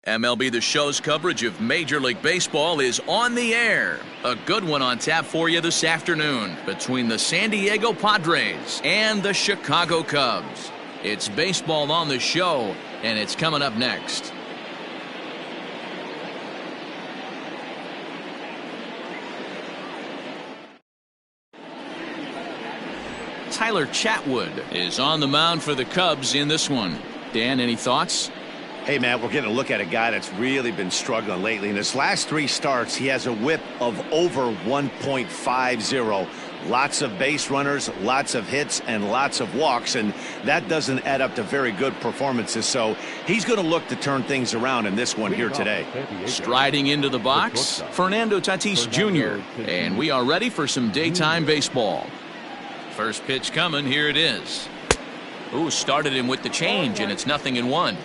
MLB The Show's coverage of Major League Baseball is on the air. A good one on tap for you this afternoon between the San Diego Padres and the Chicago Cubs. It's baseball on the show, and it's coming up next. Tyler Chatwood is on the mound for the Cubs in this one. Dan, any thoughts? Hey, Matt, we're getting a look at a guy that's really been struggling lately. In his last 3 starts, he has a whip of over 1.50. Lots of base runners, lots of hits, and lots of walks, and that doesn't add up to very good performances. So he's going to look to turn things around in this one here today. Striding into the box, Fernando Tatis Jr., and we are ready for some daytime baseball. First pitch coming, here it is. Ooh, started him with the change, and it's 0-1.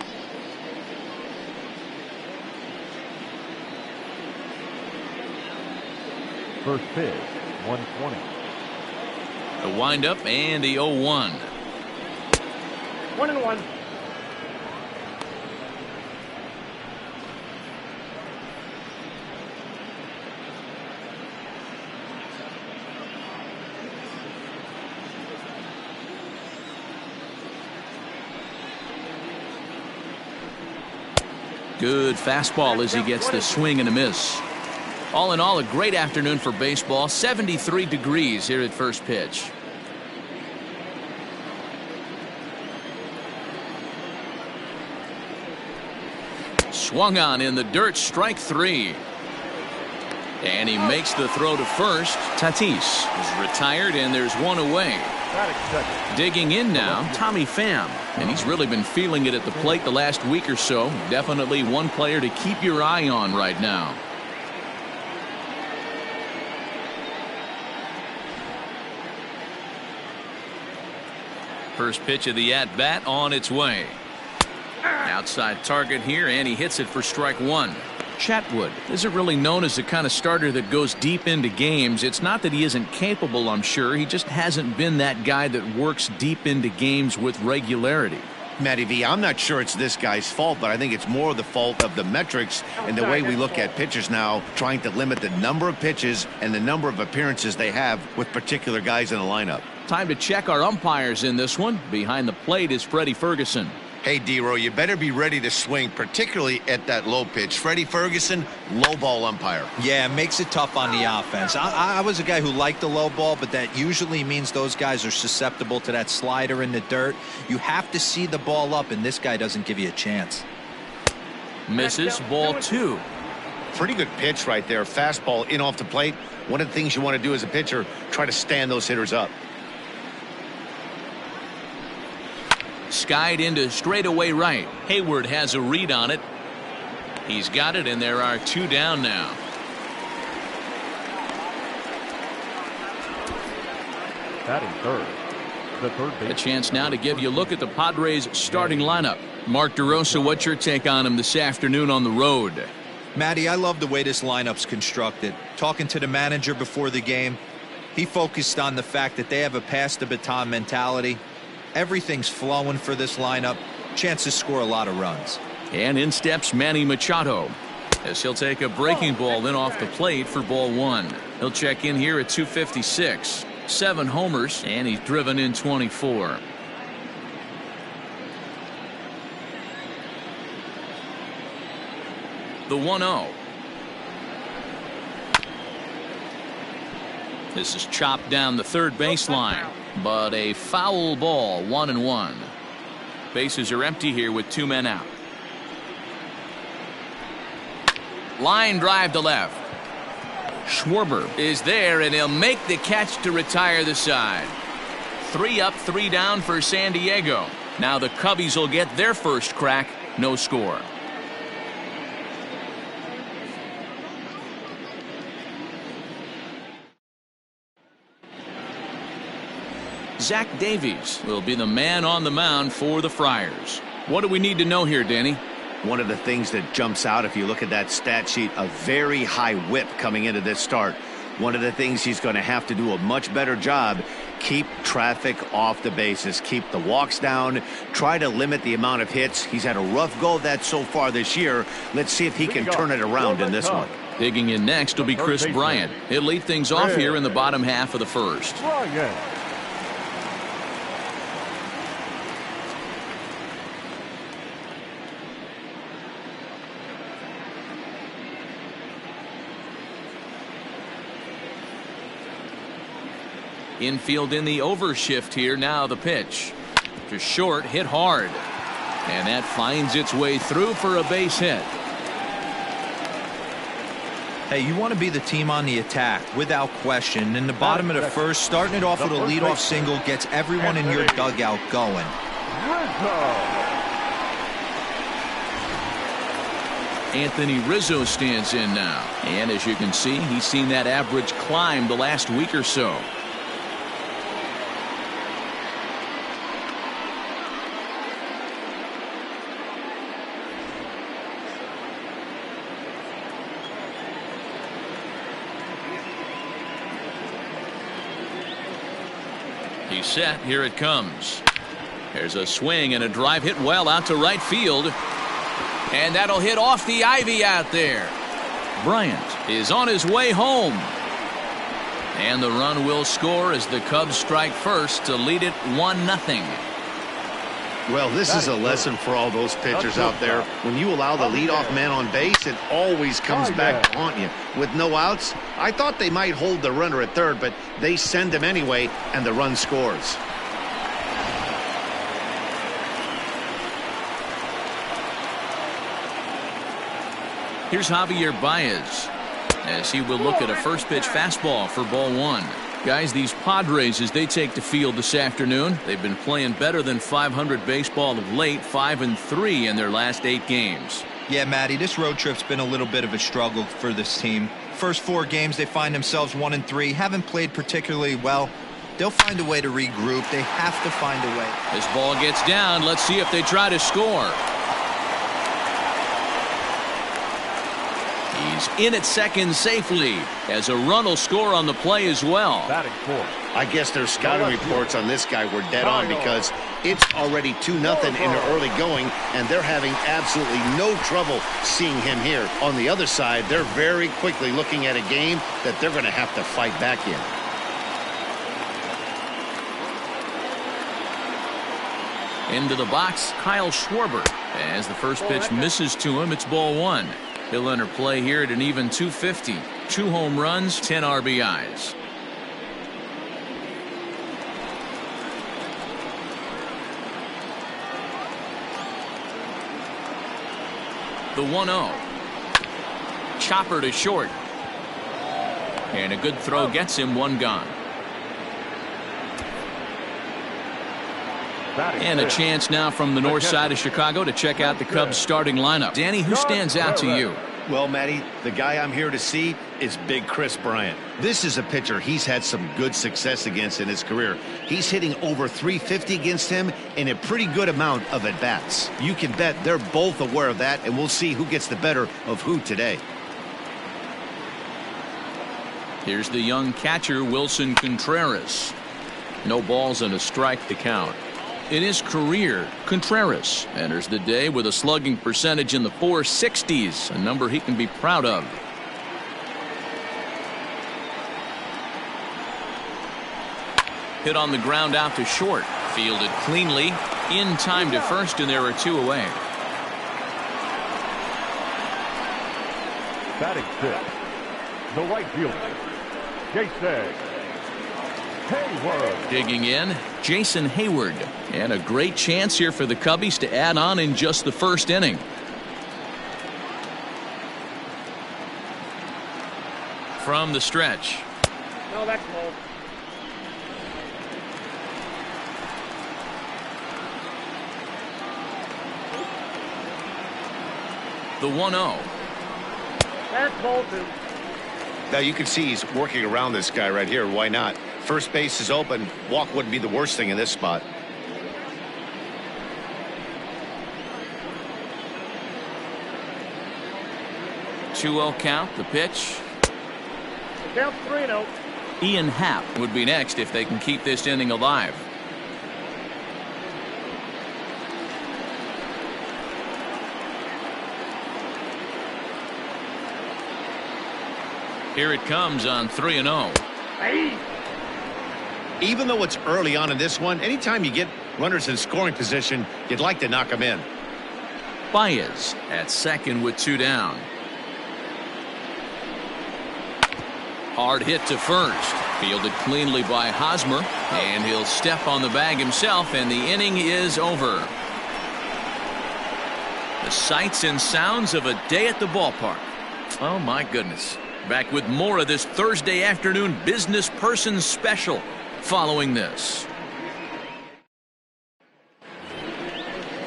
First pitch, 120. The windup and the 0-1. 1-1. Good fastball as he gets the swing and a miss. All in all, a great afternoon for baseball. 73 degrees here at first pitch. Swung on in the dirt, strike 3. And he makes the throw to first. Tatis is retired, and there's one away. Digging in now, Tommy Pham, and he's really been feeling it at the plate the last week or so. Definitely one player to keep your eye on right now. First pitch of the at-bat on its way. Outside target here, and he hits it for strike 1. Chatwood isn't really known as the kind of starter that goes deep into games. It's not that he isn't capable, I'm sure. He just hasn't been that guy that works deep into games with regularity. Matty V, I'm not sure it's this guy's fault, but I think it's more the fault of the metrics and the way we look at pitchers now, trying to limit the number of pitches and the number of appearances they have with particular guys in the lineup. Time to check our umpires in this one. Behind the plate is Freddie Ferguson. Hey, D-Row, you better be ready to swing, particularly at that low pitch. Freddie Ferguson, low ball umpire. Yeah, it makes it tough on the offense. I was a guy who liked the low ball, but that usually means those guys are susceptible to that slider in the dirt. You have to see the ball up, and this guy doesn't give you a chance. Misses, ball 2. Pretty good pitch right there. Fastball in off the plate. One of the things you want to do as a pitcher, try to stand those hitters up. Skied into straightaway right. Hayward has a read on it. He's got it, and there are 2 down now. Batting third. The third base. A chance now to give you a look at the Padres starting lineup. Mark DeRosa, what's your take on him this afternoon on the road? Matty, I love the way this lineup's constructed. Talking to the manager before the game, he focused on the fact that they have a pass the baton mentality. Everything's flowing for this lineup. Chance to score a lot of runs. And in steps Manny Machado as he'll take a breaking ball in off the plate for ball 1. He'll check in here at 256. 7 homers, and he's driven in 24. The 1-0. This is chopped down the third baseline, but a foul ball. 1-1. Bases are empty here with 2 men out. Line drive to left. Schwarber is there, and he'll make the catch to retire the side. 3 up, 3 down for San Diego. Now the Cubbies will get their first crack. No score. Zach Davies will be the man on the mound for the Friars. What do we need to know here, Danny? One of the things that jumps out if you look at that stat sheet, a very high whip coming into this start. One of the things he's going to have to do a much better job, keep traffic off the bases, keep the walks down, try to limit the amount of hits. He's had a rough go of that so far this year. Let's see if he can turn it around in this one. Digging in next will be Chris Bryant. He'll lead things off here in the bottom half of the first. Infield in the overshift here. Now the pitch to short, hit hard, and that finds its way through for a base hit. Hey, you want to be the team on the attack without question. In the bottom of the first, starting it off with a leadoff single gets everyone in your dugout going. Anthony Rizzo stands in now, and as you can see, he's seen that average climb the last week or so. He's set. Here it comes. There's a swing and a drive hit well out to right field. And that'll hit off the ivy out there. Bryant is on his way home. And the run will score as the Cubs strike first to lead it 1-0. Well, this is a lesson for all those pitchers out there. When you allow the leadoff man on base, it always comes back to haunt you. With no outs, I thought they might hold the runner at third, but they send him anyway, and the run scores. Here's Javier Baez as he will look at a first pitch fastball for ball one. Guys, these Padres, as they take the field this afternoon, they've been playing better than .500 baseball of late, 5-3 in their last 8 games. Yeah, Matty, this road trip's been a little bit of a struggle for this team. First 4 games, they find themselves 1-3, haven't played particularly well. They'll find a way to regroup. They have to find a way. This ball gets down. Let's see if they try to score. He's in at second safely as a run will score on the play as well. I guess their scouting reports on this guy were dead on because it's already 2-0 in the early going, and they're having absolutely no trouble seeing him here. On the other side, they're very quickly looking at a game that they're going to have to fight back in. Into the box, Kyle Schwarber. As the first pitch misses to him, it's ball one. He'll enter play here at an even .250. 2 home runs, 10 RBIs. The 1-0. Chopper to short. And a good throw gets him, 1 gone. And a chance now from the north side of Chicago to check out the Cubs starting lineup. Danny, who stands out to you? Well, Matty, the guy I'm here to see is big Chris Bryant. This is a pitcher he's had some good success against in his career. He's hitting over .350 against him in a pretty good amount of at-bats. You can bet they're both aware of that, and we'll see who gets the better of who today. Here's the young catcher, Wilson Contreras. No balls and a strike to count. In his career, Contreras enters the day with a slugging percentage in the 460s, a number he can be proud of. Hit on the ground out to short. Fielded cleanly. In time to first, and there are 2 away. Batting 5th, the right fielder, Jason Hayward. Digging in, Jason Hayward. And a great chance here for the Cubbies to add on in just the first inning. From the stretch. No, that's low. The 1-0. That's low too. Now you can see he's working around this guy right here. Why not? First base is open. Walk wouldn't be the worst thing in this spot. Two 2-0 count. The pitch. Count 3-0. Ian Happ would be next if they can keep this inning alive. Here it comes on 3-0. Hey. Even though it's early on in this one, anytime you get runners in scoring position, you'd like to knock them in. Baez at second with 2 down. Hard hit to first. Fielded cleanly by Hosmer, and he'll step on the bag himself, and the inning is over. The sights and sounds of a day at the ballpark. Oh my goodness. Back with more of this Thursday afternoon business person special following this.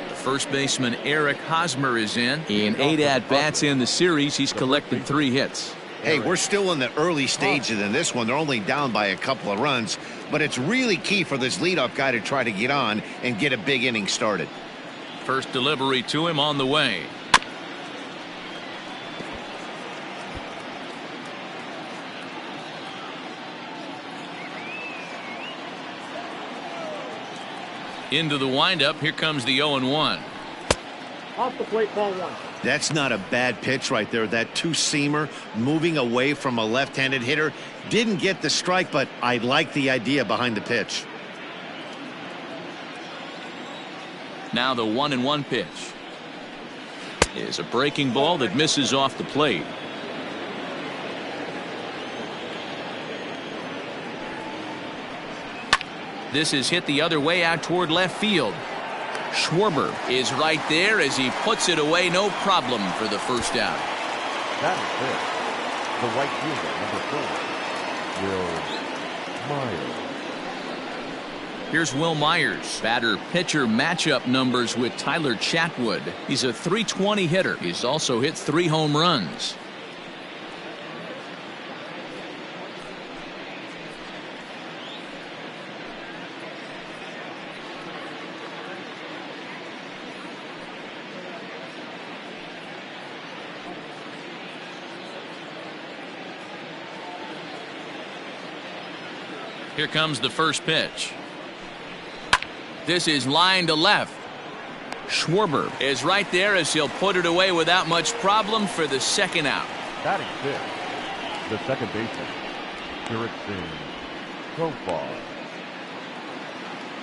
The first baseman Eric Hosmer is in 8 at-bats in the series. He's collected 3 hits. Hey, we're still in the early stages in this one. They're only down by a couple of runs, but it's really key for this leadoff guy to try to get on and get a big inning started. First delivery to him on the way. Into the windup. Here comes the 0-1. Off the plate, ball 1. That's not a bad pitch right there. That two-seamer moving away from a left-handed hitter. Didn't get the strike, but I like the idea behind the pitch. Now the 1-1 pitch is a breaking ball that misses off the plate. This is hit the other way out toward left field. Schwarber is right there as he puts it away, no problem for the first out. That is it. The right fielder, number 4, Will Myers. Here's Will Myers. Batter-pitcher matchup numbers with Tyler Chatwood. He's a .320 hitter. He's also hit 3 home runs. Here comes the first pitch. This is line to left. Schwarber is right there as he'll put it away without much problem for the second out. Batting 5th, the second baseman, Jurickson Profar.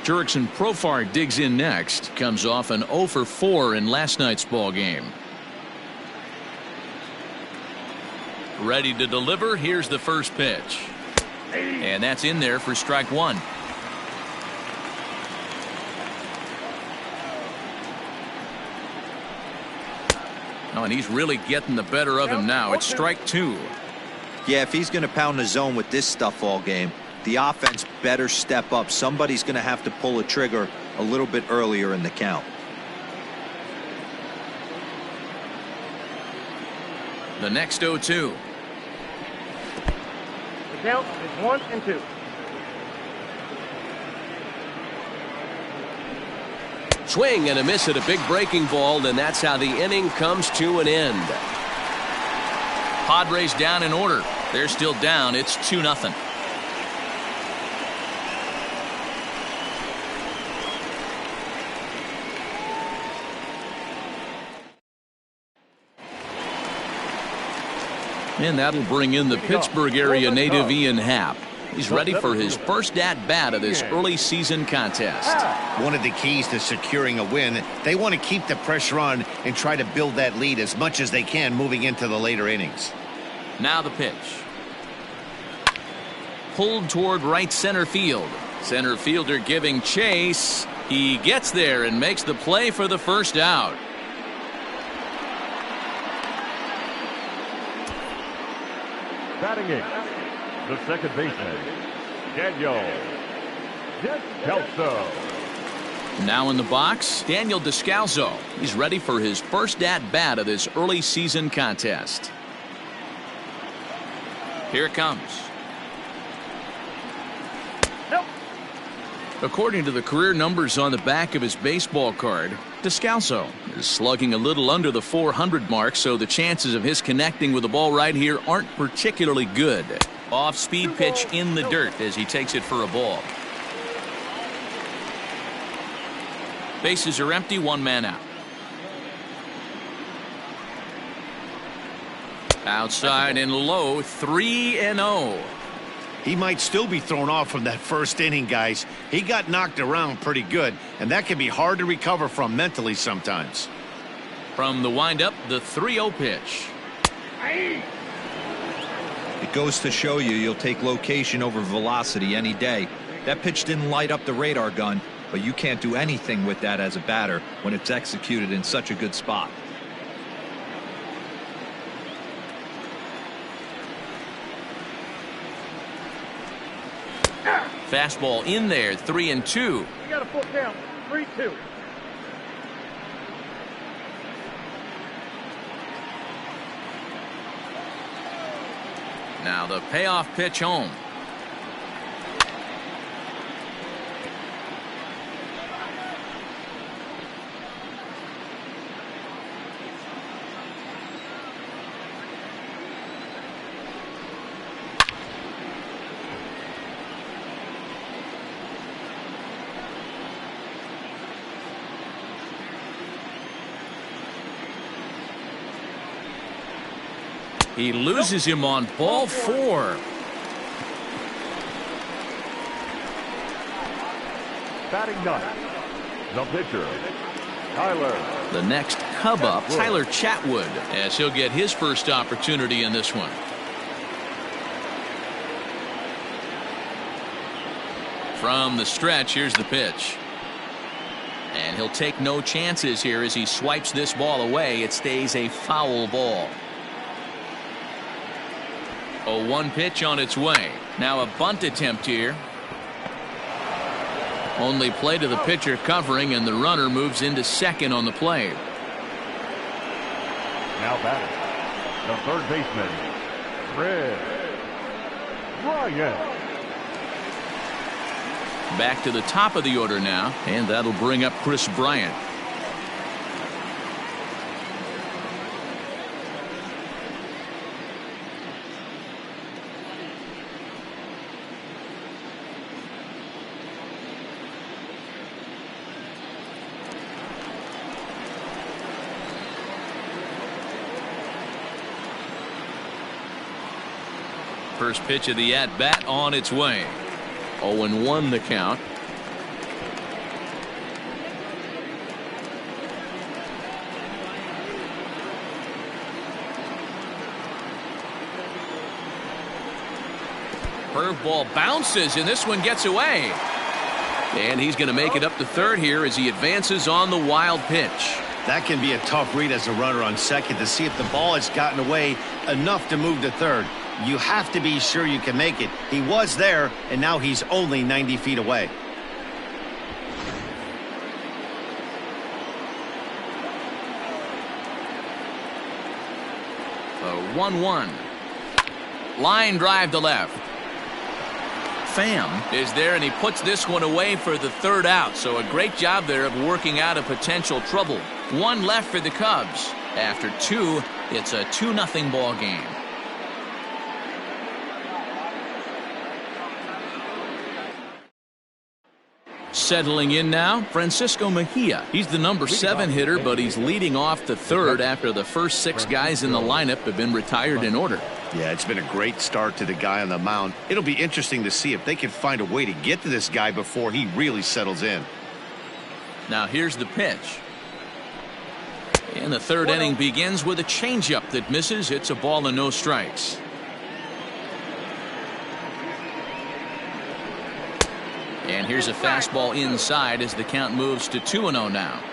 Jurickson Profar digs in next. Comes off an 0 for 4 in last night's ball game. Ready to deliver. Here's the first pitch. And that's in there for strike 1. Oh, and he's really getting the better of him now. It's strike 2. Yeah, if he's going to pound the zone with this stuff all game, the offense better step up. Somebody's going to have to pull a trigger a little bit earlier in the count. The next 0-2. The count is 1-2. Swing and a miss at a big breaking ball, and that's how the inning comes to an end. Padres down in order. They're still down. It's 2-0. And that'll bring in the Pittsburgh area native Ian Happ. He's ready for his first at-bat of this early season contest. One of the keys to securing a win, they want to keep the pressure on and try to build that lead as much as they can moving into the later innings. Now the pitch. Pulled toward right center field. Center fielder giving chase. He gets there and makes the play for the first out. Batting 8th, the second baseman, Daniel Descalso. Now in the box, Daniel Descalso. He's ready for his first at-bat of this early season contest. Here it comes. Nope. According to the career numbers on the back of his baseball card, Descalso is slugging a little under the 400 mark, so the chances of his connecting with the ball right here aren't particularly good. Off-speed pitch in the dirt as he takes it for a ball. Bases are empty, one man out. Outside and low, 3-0. He might still be thrown off from that first inning, guys. He got knocked around pretty good, and that can be hard to recover from mentally sometimes. From the windup, the 3-0 pitch. It goes to show you you'll take location over velocity any day. That pitch didn't light up the radar gun, but you can't do anything with that as a batter when it's executed in such a good spot. Fastball in there, 3-2. You got a full count. 3-2. Now the payoff pitch home. He loses him on ball 4. Batting ninth, the pitcher, Tyler. The next Cub up, Tyler Chatwood, as he'll get his first opportunity in this one. From the stretch, here's the pitch. And he'll take no chances here as he swipes this ball away. It stays a foul ball. A 1 pitch on its way. Now a bunt attempt here. Only play to the pitcher covering, and the runner moves into second on the play. Now batting, the third baseman, Chris Bryant. Back to the top of the order now, and that'll bring up Chris Bryant. First pitch of the at-bat on its way. 0-1 the count. Curveball bounces, and this one gets away. And he's going to make it up to third here as he advances on the wild pitch. That can be a tough read as a runner on second to see if the ball has gotten away enough to move to third. You have to be sure you can make it. He was there, and now he's only 90 feet away. A 1-1. Line drive to left. Pham is there, and he puts this one away for the third out. So a great job there of working out a potential trouble. 1 left for the Cubs. After 2, it's a 2-0 ball game. Settling in now, Francisco Mejia. He's the number 7 hitter, but he's leading off the third after the first 6 guys in the lineup have been retired in order. Yeah, it's been a great start to the guy on the mound. It'll be interesting to see if they can find a way to get to this guy before he really settles in. Now here's the pitch. And the third inning begins with a changeup that misses. It's a ball and no strikes. And here's a fastball inside as the count moves to 2-0 now.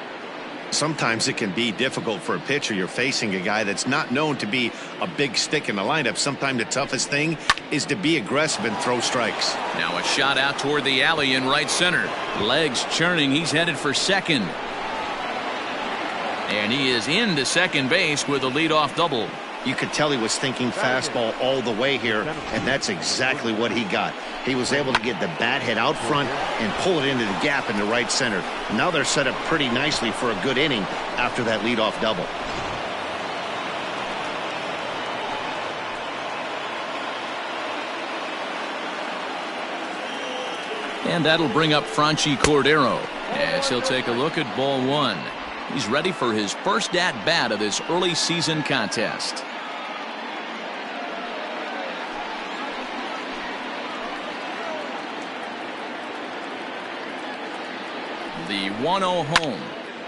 Sometimes it can be difficult for a pitcher. You're facing a guy that's not known to be a big stick in the lineup. Sometimes the toughest thing is to be aggressive and throw strikes. Now a shot out toward the alley in right center. Legs churning. He's headed for second. And he is into second base with a leadoff double. You could tell he was thinking fastball all the way here, and that's exactly what he got. He was able to get the bat head out front and pull it into the gap in the right center. Now they're set up pretty nicely for a good inning after that leadoff double. And that'll bring up Franchi Cordero as he'll take a look at ball one. He's ready for his first at-bat of this early season contest. The 1-0 home.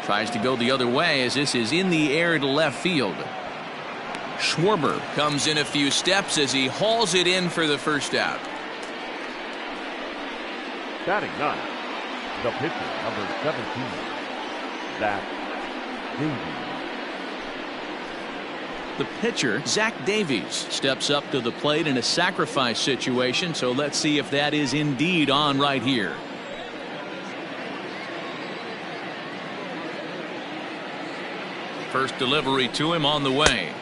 Tries to go the other way as this is in the air to left field. Schwarber comes in a few steps as he hauls it in for the first out. Batting ninth, the pitcher, number 17, Zach Davies. The pitcher, Zach Davies, steps up to the plate in a sacrifice situation, so let's see if that is indeed on right here. First delivery to him on the way.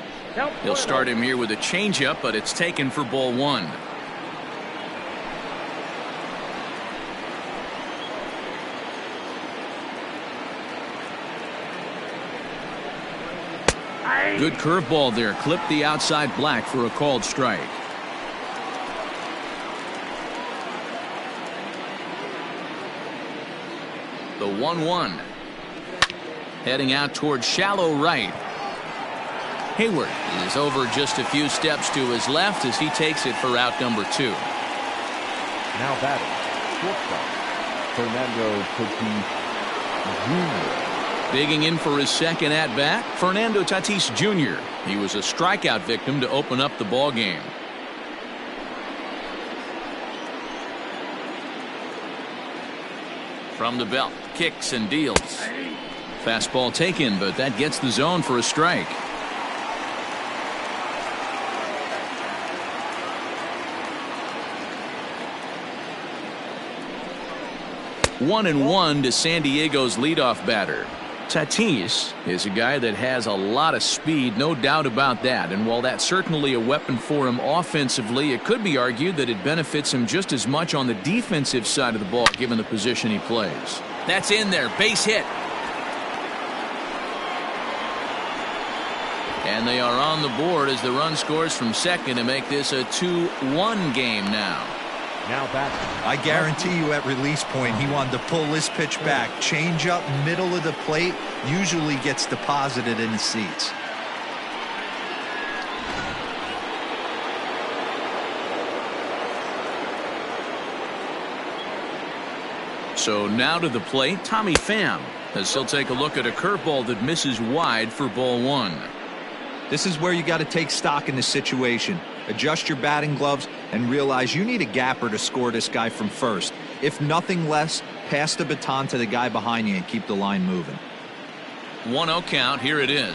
He'll start him here with a changeup, but it's taken for ball one. Good curveball there. Clipped the outside black for a called strike. The 1-1. Heading out towards shallow right. Hayward is over just a few steps to his left as he takes it for out number 2. Now batting, shortstop, Fernando Tatis Jr. Digging in for his second at-bat, Fernando Tatis Jr. He was a strikeout victim to open up the ball game. From the belt, kicks and deals. Fastball taken, but that gets the zone for a strike. One and one to San Diego's leadoff batter. Tatis is a guy that has a lot of speed, no doubt about that. And while that's certainly a weapon for him offensively, it could be argued that it benefits him just as much on the defensive side of the ball given the position he plays. That's in there, base hit. And they are on the board as the run scores from second to make this a 2-1 game now. Now batting. I guarantee you at release point he wanted to pull this pitch back. Change up middle of the plate usually gets deposited in the seats. So now to the plate, Tommy Pham, as he'll take a look at a curveball that misses wide for ball one. This is where you got to take stock in the situation. Adjust your batting gloves and realize you need a gapper to score this guy from first. If nothing less, pass the baton to the guy behind you and keep the line moving. 1-0 count. Here it is.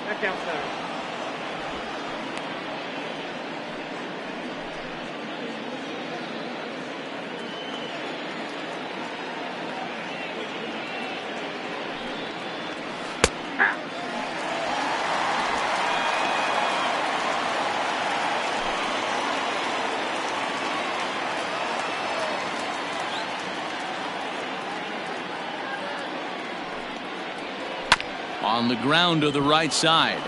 That counts down. On the ground to the right side.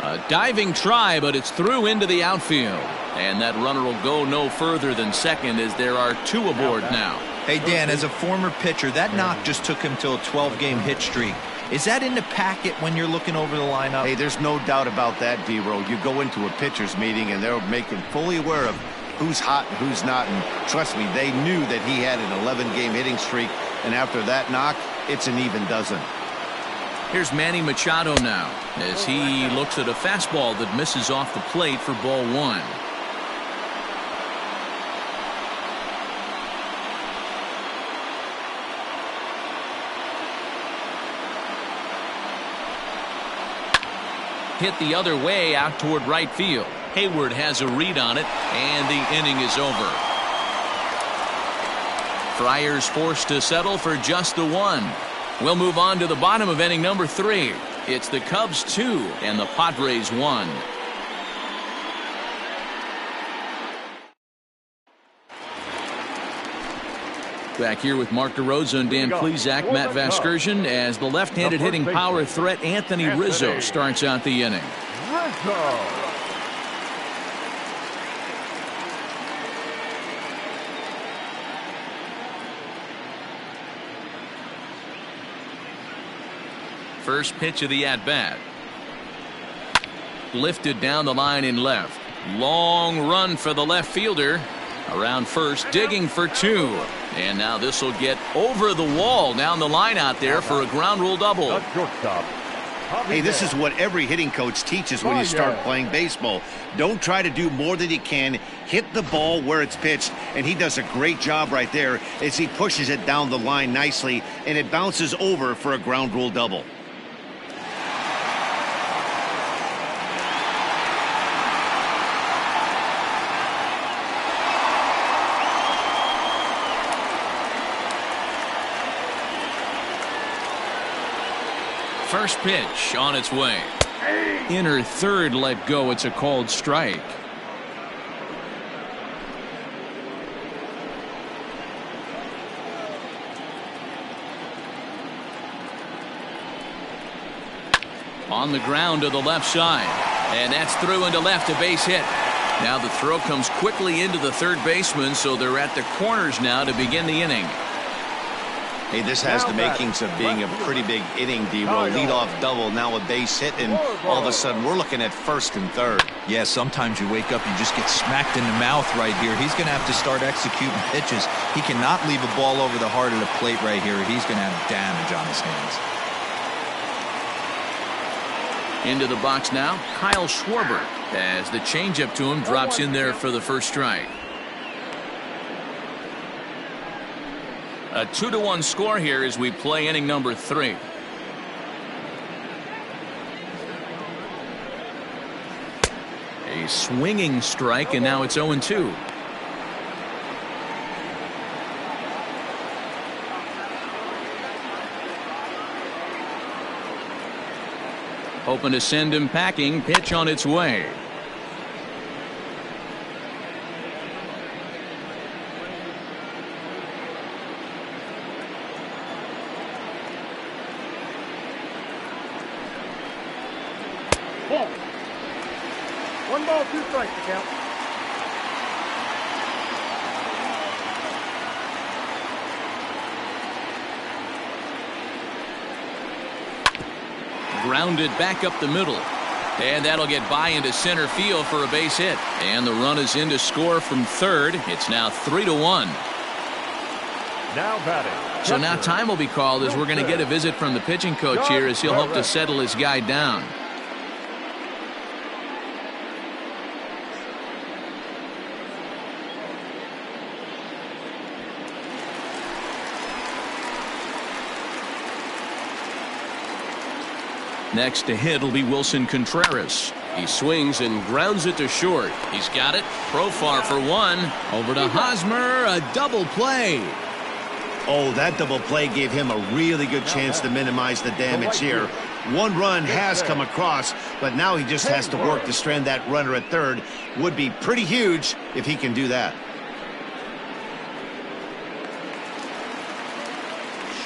A diving try, but it's through into the outfield. And that runner will go no further than second as there are two aboard now. Hey, Dan, as a former pitcher, that knock just took him to a 12-game hit streak. Is that in the packet when you're looking over the lineup? Hey, there's no doubt about that, D-Row. You go into a pitcher's meeting and they're making fully aware of who's hot and who's not. And trust me, they knew that he had an 11-game hitting streak. And after that knock, it's an even dozen. Here's Manny Machado now as he looks at a fastball that misses off the plate for ball one. Hit the other way out toward right field. Hayward has a read on it, and the inning is over. Friars forced to settle for just the one. We'll move on to the bottom of inning number 3. It's the Cubs 2 and the Padres 1. Back here with Mark DeRosa and Dan Plesac, Matt Vasgersian, as the left-handed hitting power threat Anthony Rizzo starts out the inning. Rizzo. First pitch of the at-bat. Lifted down the line in left. Long run for the left fielder. Around first, digging for 2. And now this will get over the wall down the line out there for a ground rule double. The shortstop. Hey, this is what every hitting coach teaches when you start playing baseball. Don't try to do more than you can. Hit the ball where it's pitched, and he does a great job right there as he pushes it down the line nicely, and it bounces over for a ground rule double. First pitch on its way. Inner third let go. It's a called strike. On the ground to the left side. And that's through into left, a base hit. Now the throw comes quickly into the third baseman, so they're at the corners now to begin the inning. Hey, this has the makings of being a pretty big inning, D-Roll. Leadoff double, now a base hit, and all of a sudden we're looking at first and third. Yeah, sometimes you wake up, you just get smacked in the mouth right here. He's going to have to start executing pitches. He cannot leave a ball over the heart of the plate right here. He's going to have damage on his hands. Into the box now, Kyle Schwarber, as the changeup to him drops in there for the first strike. A 2-1 score here as we play inning number 3. A swinging strike, and now it's 0-2. Hoping to send him packing. Pitch on its way. Ball. 1 ball, 2 strikes to count. Grounded back up the middle. And that'll get by into center field for a base hit. And the run is in to score from third. It's now 3-1. Now batting. So now time will be called as we're going to get a visit from the pitching coach here as he'll hope to settle his guy down. Next to hit will be Wilson Contreras. He swings and grounds it to short. He's got it. Profar for 1. Over to Hosmer. A double play. Oh, that double play gave him a really good chance to minimize the damage here. 1 run has come across, but now he just has to work to strand that runner at third. Would be pretty huge if he can do that.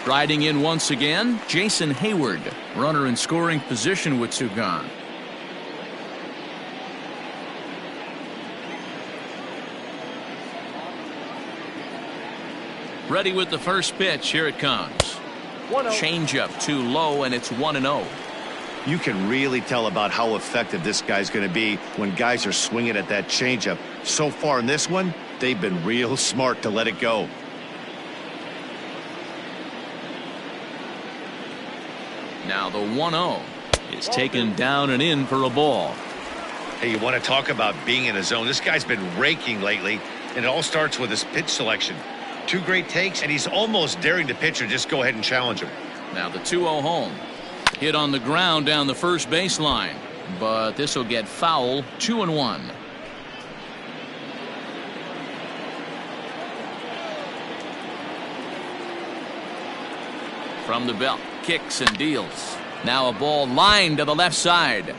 Striding in once again, Jason Hayward. Runner in scoring position with 2 gone. Ready with the first pitch. Here it comes. Changeup too low, and it's 1-0. You can really tell about how effective this guy's going to be when guys are swinging at that changeup. So far in this one, they've been real smart to let it go. Now the 1-0 is taken down and in for a ball. Hey, you want to talk about being in a zone? This guy's been raking lately, and it all starts with his pitch selection. 2 great takes, and he's almost daring the pitcher just go ahead and challenge him. Now the 2-0 home. Hit on the ground down the first baseline, but this will get foul. 2-1. From the belt, kicks and deals. Now a ball lined to the left side,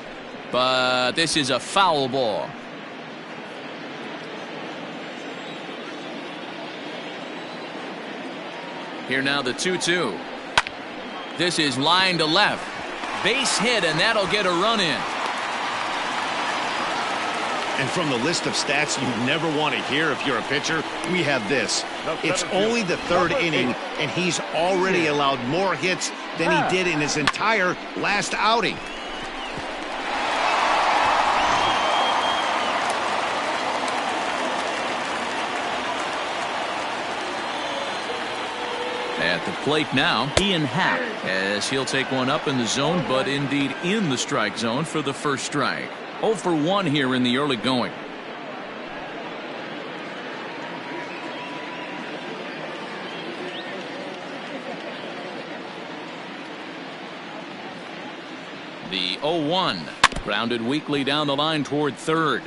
but this is a foul ball. Here now the 2-2. This is line to left. Base hit, and that'll get a run in. And from the list of stats you never want to hear if you're a pitcher, we have this. It's only the 3rd inning, and he's already allowed more hits than he did in his entire last outing. At the plate now, Ian Happ, as he'll take one up in the zone, but indeed in the strike zone for the first strike. 0 for 1 here in the early going. The 0-1, grounded weakly down the line toward third.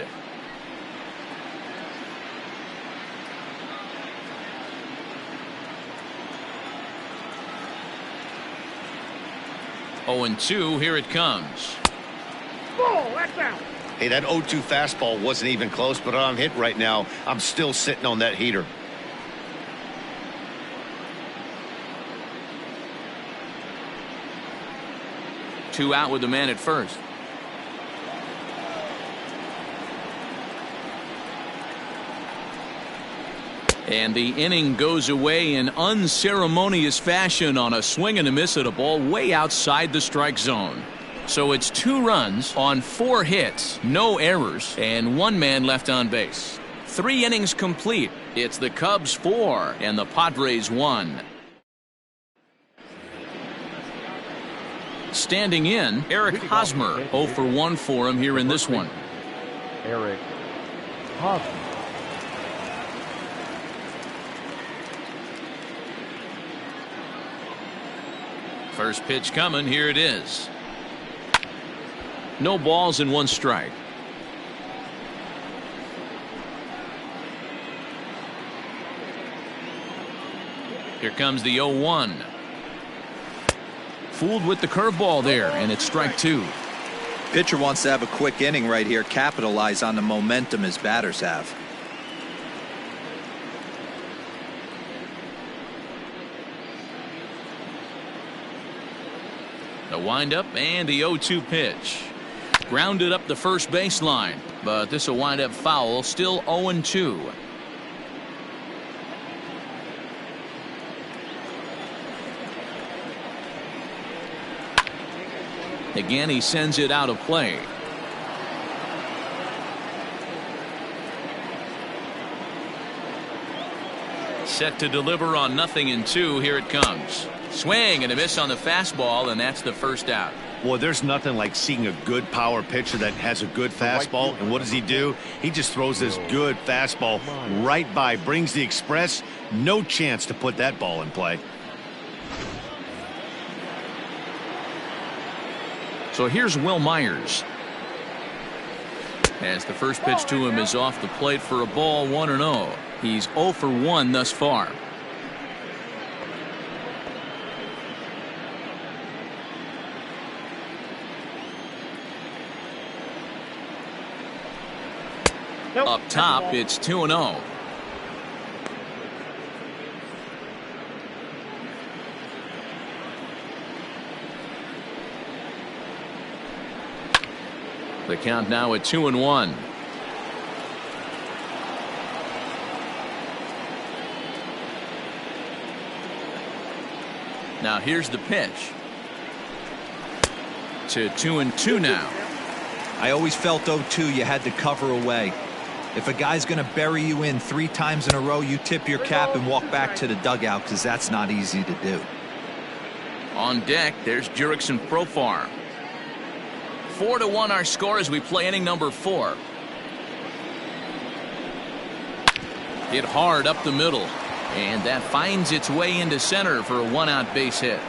Oh, and 2, here it comes. Ball, that's out. Hey, that 0-2 fastball wasn't even close, but I'm hit right now. I'm still sitting on that heater. Two out with the man at first. And the inning goes away in unceremonious fashion on a swing and a miss at a ball way outside the strike zone. So it's 2 runs on 4 hits, no errors, and 1 man left on base. 3 innings complete. It's the Cubs 4 and the Padres 1. Standing in, Eric Hosmer. 0 for 1 for him here in this one. Eric Hosmer. First pitch coming. Here it is. No balls and 1 strike. Here comes the 0-1. Fooled with the curveball there, and it's strike 2. Pitcher wants to have a quick inning right here, capitalize on the momentum his batters have. The windup and the 0-2 pitch. Grounded up the first baseline, but this will wind up foul. Still 0-2. Again, he sends it out of play. Set to deliver on 0-2. Here it comes. Swing and a miss on the fastball, and that's the first out. Boy, there's nothing like seeing a good power pitcher that has a good fastball. And what does he do? He just throws this good fastball right by, brings the express. No chance to put that ball in play. So here's Will Myers. As the first pitch to him is off the plate for a ball, 1-0. He's 0 for 1 thus far. Up top, it's 2-0. The count now at 2-1. Now here's the pitch. To 2-2 now. I always felt 0-2 you had to cover away. If a guy's going to bury you in 3 times in a row, you tip your cap and walk back to the dugout, because that's not easy to do. On deck, there's Jurickson Profar. 4-1 our score as we play inning number 4. Hit hard up the middle, and that finds its way into center for a 1-out base hit.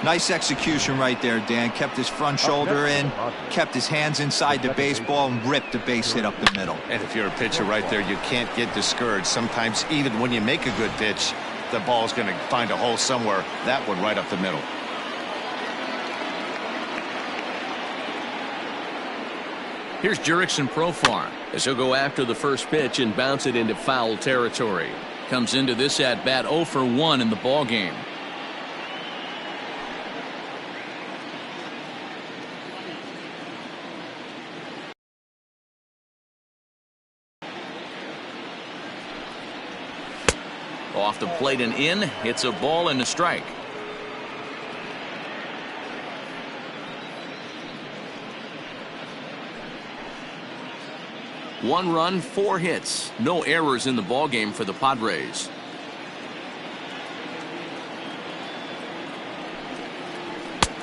Nice execution right there, Dan. Kept his front shoulder in, kept his hands inside the baseball, and ripped the base hit up the middle. And if you're a pitcher right there, you can't get discouraged. Sometimes even when you make a good pitch, the ball's going to find a hole somewhere. That one right up the middle. Here's Jurickson Profar as he'll go after the first pitch and bounce it into foul territory. Comes into this at bat 0 for 1 in the ball game. Off the plate and in. It's a ball and a strike. One run, 4 hits. No errors in the ballgame for the Padres.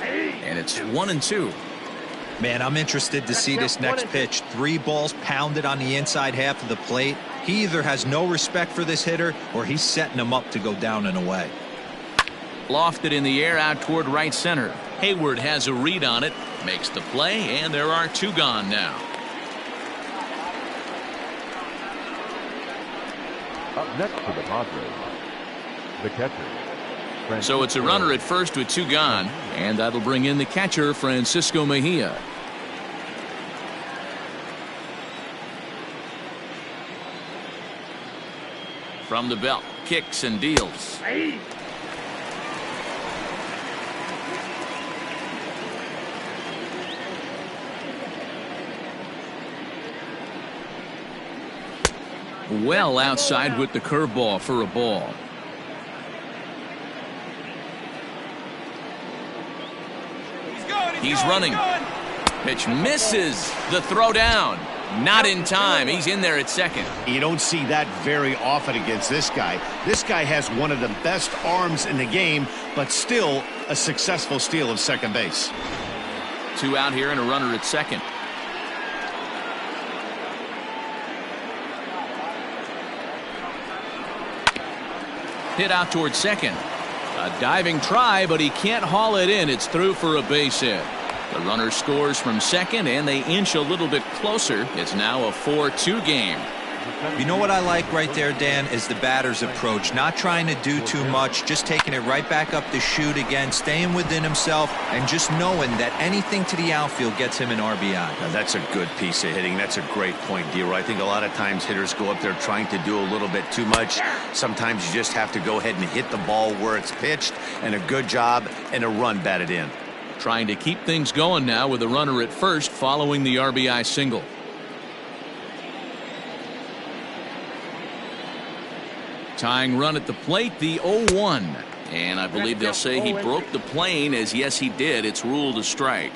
And it's 1-2. Man, I'm interested to see this next pitch. 3 balls pounded on the inside half of the plate. He either has no respect for this hitter or he's setting him up to go down and away. Lofted in the air out toward right center. Hayward has a read on it, makes the play, and there are 2 gone now. Up next for the Padres, the catcher. So it's a runner at first with 2 gone, and that'll bring in the catcher, Francisco Mejia. From the belt, kicks and deals. Well outside with the curveball for a ball. He's running. Pitch misses. The throw down. Not in time. He's in there at second. You don't see that very often against this guy. This guy has one of the best arms in the game, but still a successful steal of second base. 2 out here and a runner at second. Hit out towards second. A diving try, but he can't haul it in. It's through for a base hit. The runner scores from second, and they inch a little bit closer. It's now a 4-2 game. You know what I like right there, Dan, is the batter's approach. Not trying to do too much, just taking it right back up the chute again, staying within himself, and just knowing that anything to the outfield gets him an RBI. Now that's a good piece of hitting. That's a great point, D-Roy. I think a lot of times hitters go up there trying to do a little bit too much. Sometimes you just have to go ahead and hit the ball where it's pitched, and a good job and a run batted in. Trying to keep things going now with a runner at first following the RBI single. Tying run at the plate, the 0-1. And I believe they'll say he broke the plane, as yes he did. It's ruled a strike.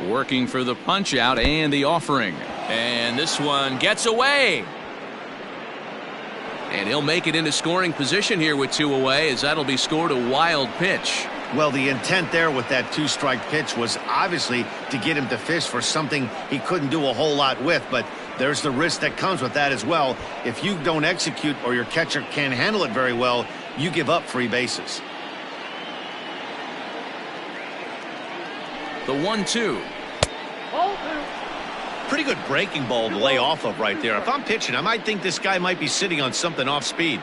Working for the punch out and the offering. And this one gets away. And he'll make it into scoring position here with 2 away, as that'll be scored a wild pitch. Well, the intent there with that 2-strike pitch was obviously to get him to fish for something he couldn't do a whole lot with, but there's the risk that comes with that as well. If you don't execute or your catcher can't handle it very well, you give up free bases. The 1-2. Pretty good breaking ball to lay off of right there. If I'm pitching, I might think this guy might be sitting on something off speed.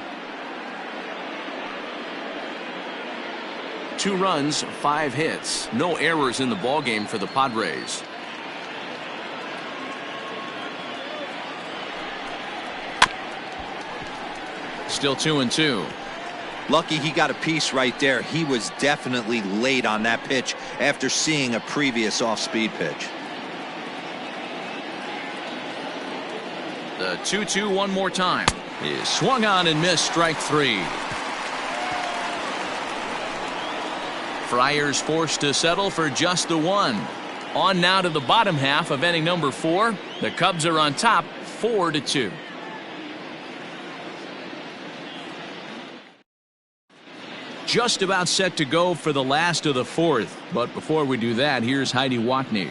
2 runs, 5 hits. No errors in the ballgame for the Padres. Still 2-2. Lucky he got a piece right there. He was definitely late on that pitch after seeing a previous off-speed pitch. The 2-2 one more time. Is swung on and missed, strike 3. Friars forced to settle for just the 1. On now to the bottom half of inning number 4. The Cubs are on top 4-2. Just about set to go for the last of the 4th. But before we do that, here's Heidi Watney.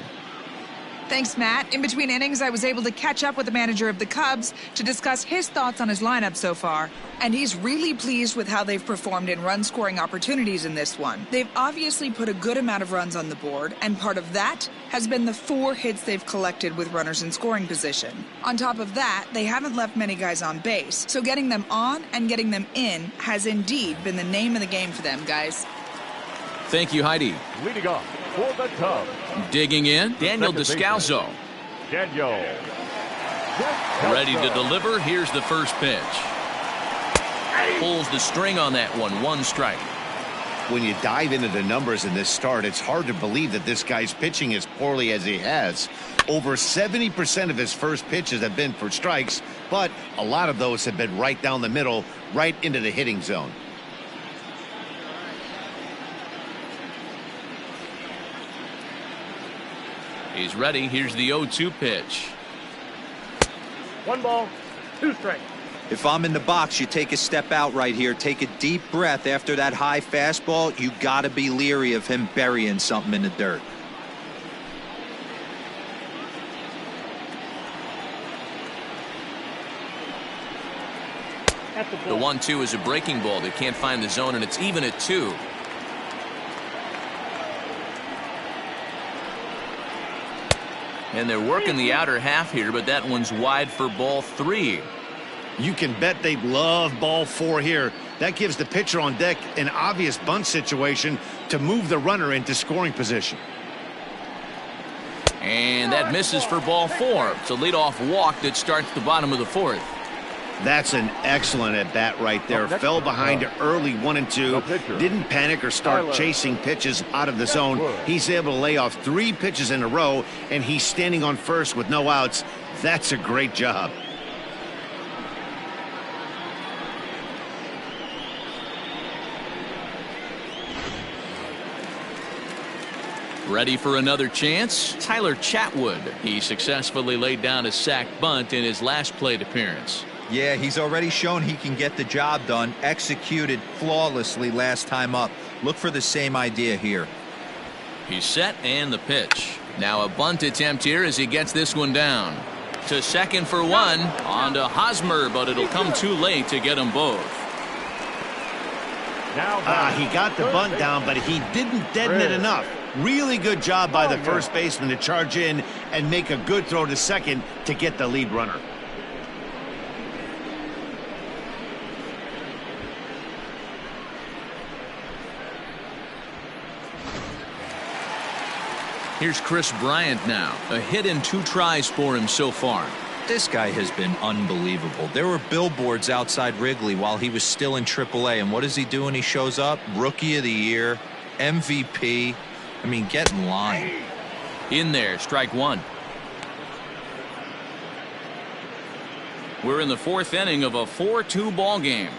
Thanks, Matt. In between innings, I was able to catch up with the manager of the Cubs to discuss his thoughts on his lineup so far. And he's really pleased with how they've performed in run-scoring opportunities in this one. They've obviously put a good amount of runs on the board, and part of that has been the 4 hits they've collected with runners in scoring position. On top of that, they haven't left many guys on base, so getting them on and getting them in has indeed been the name of the game for them, guys. Thank you, Heidi. Leading off for the Cubs. Digging in, Daniel Descalzo. Daniel. Ready to deliver. Here's the first pitch. Pulls the string on that one. 1 strike. When you dive into the numbers in this start, it's hard to believe that this guy's pitching as poorly as he has. Over 70% of his first pitches have been for strikes, but a lot of those have been right down the middle, right into the hitting zone. He's ready. Here's the 0-2 pitch. 1 ball, 2 strikes. If I'm in the box, you take a step out right here. Take a deep breath after that high fastball. You got to be leery of him burying something in the dirt. The 1-2 is a breaking ball. They can't find the zone, and it's even at 2. And they're working the outer half here, but that one's wide for ball 3. You can bet they love ball 4 here. That gives the pitcher on deck an obvious bunt situation to move the runner into scoring position. And that misses for ball 4. It's a leadoff walk that starts the bottom of the 4th. That's an excellent at bat right there. Fell behind early 1 and 2. Didn't panic or start chasing pitches out of the zone. He's able to lay off 3 pitches in a row, and he's standing on first with no outs. That's a great job. Ready for another chance? Tyler Chatwood. He successfully laid down a sac bunt in his last plate appearance. Yeah, he's already shown he can get the job done. Executed flawlessly last time up. Look for the same idea here. He's set, and the pitch. Now a bunt attempt here as he gets this one down. To second for 1. On to Hosmer, but it'll come too late to get them both. He got the bunt down, but he didn't deaden it enough. Really good job by the first baseman to charge in and make a good throw to second to get the lead runner. Here's Chris Bryant now. A hit in 2 tries for him so far. This guy has been unbelievable. There were billboards outside Wrigley while he was still in AAA, and what does he do when he shows up? Rookie of the Year, MVP. I mean, get in line. In there, strike 1. We're in the 4th inning of a 4-2 ball game.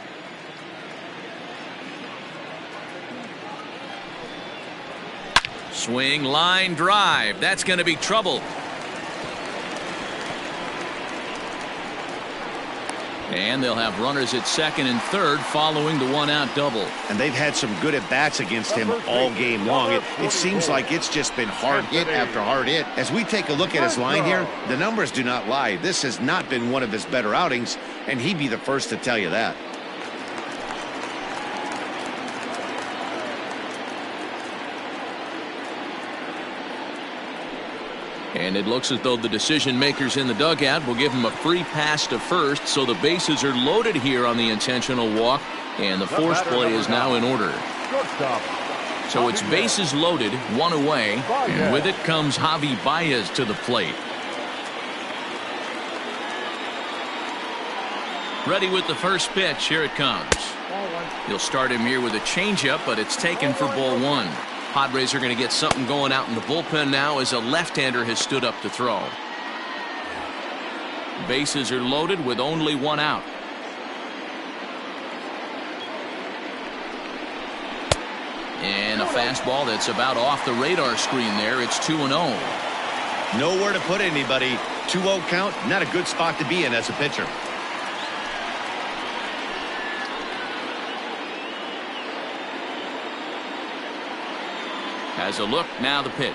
Swing, line, drive. That's going to be trouble. And they'll have runners at second and third following the 1-out double. And they've had some good at-bats against him all game long. It seems like it's just been hard hit after hard hit. As we take a look at his line here, the numbers do not lie. This has not been one of his better outings, and he'd be the first to tell you that. And it looks as though the decision makers in the dugout will give him a free pass to first, so the bases are loaded here on the intentional walk, and the force play is now in order. So it's bases loaded, 1 away, and with it comes Javi Baez to the plate. Ready with the first pitch. Here it comes. He'll start him here with a changeup, but it's taken for ball 1. Padres are going to get something going out in the bullpen now as a left-hander has stood up to throw. Bases are loaded with only 1 out. And a fastball that's about off the radar screen there. It's 2-0. Nowhere to put anybody. 2-0 count, not a good spot to be in as a pitcher. Has a look, now the pitch.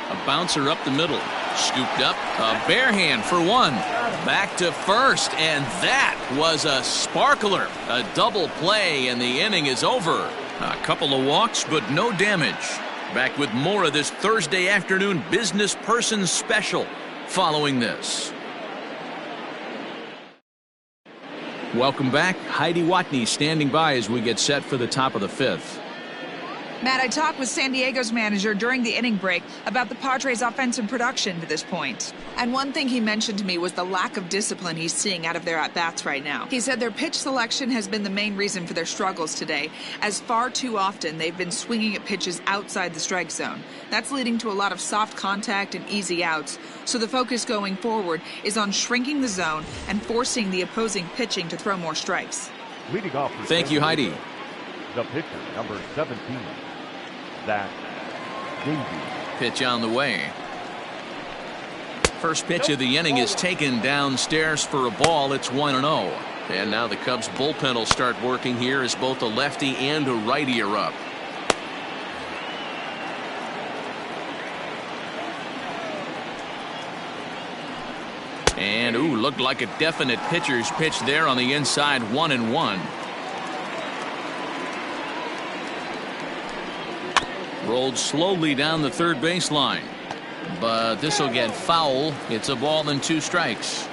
A bouncer up the middle. Scooped up, a bare hand for 1. Back to first, and that was a sparkler. A double play, and the inning is over. A couple of walks, but no damage. Back with more of this Thursday afternoon Business Person Special following this. Welcome back. Heidi Watney standing by as we get set for the top of the 5th. Matt, I talked with San Diego's manager during the inning break about the Padres' offensive production to this point. And one thing he mentioned to me was the lack of discipline he's seeing out of their at-bats right now. He said their pitch selection has been the main reason for their struggles today, as far too often they've been swinging at pitches outside the strike zone. That's leading to a lot of soft contact and easy outs. So the focus going forward is on shrinking the zone and forcing the opposing pitching to throw more strikes. Leading off. Thank you, Heidi. The pitcher, number 17, Zach Davies. Pitch on the way. First pitch of the inning is taken downstairs for a ball. It's 1-0. And now the Cubs bullpen will start working here as both a lefty and a righty are up. And looked like a definite pitcher's pitch there on the inside. 1-1. Rolled slowly down the third baseline, but this will get foul. It's a ball and 2 strikes.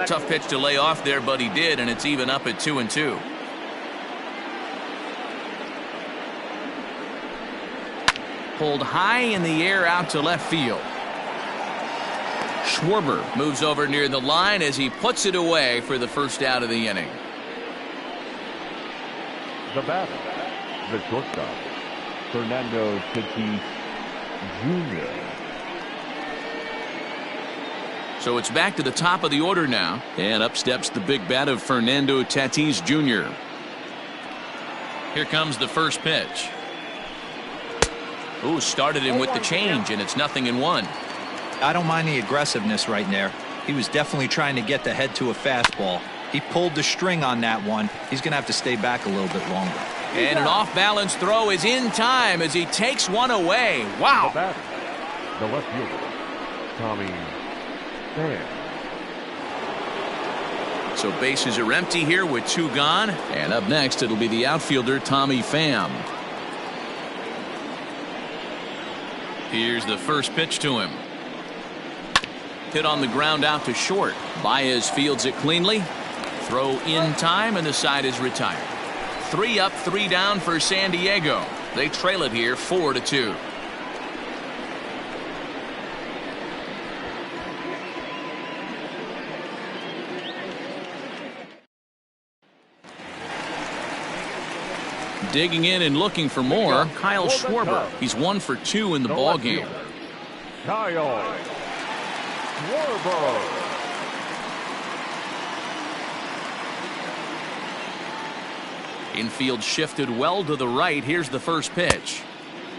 Tough pitch to lay off there, but he did, and it's even up at 2-2. Pulled high in the air out to left field. Schwarber moves over near the line as he puts it away for the first out of the inning. The batter, the shortstop, Fernando Tatis Jr. So it's back to the top of the order now, and up steps the big bat of Fernando Tatis Jr. Here comes the first pitch. Started him with the change, and it's 0-1. I don't mind the aggressiveness right there. He was definitely trying to get the head to a fastball. He pulled the string on that one. He's going to have to stay back a little bit longer. And an off-balance throw is in time as he takes one away. Wow. The batter, the left fielder, Tommy Pham. So bases are empty here with 2 gone. And up next, it'll be the outfielder, Tommy Pham. Here's the first pitch to him. Hit on the ground out to short. Baez fields it cleanly. Throw in time, and the side is retired. 3 up, 3 down for San Diego. They trail it here 4-2. Digging in and looking for more, Kyle Schwarber. He's 1 for 2 in the ball game. Kyle Schwarber. Infield shifted well to the right. Here's the first pitch.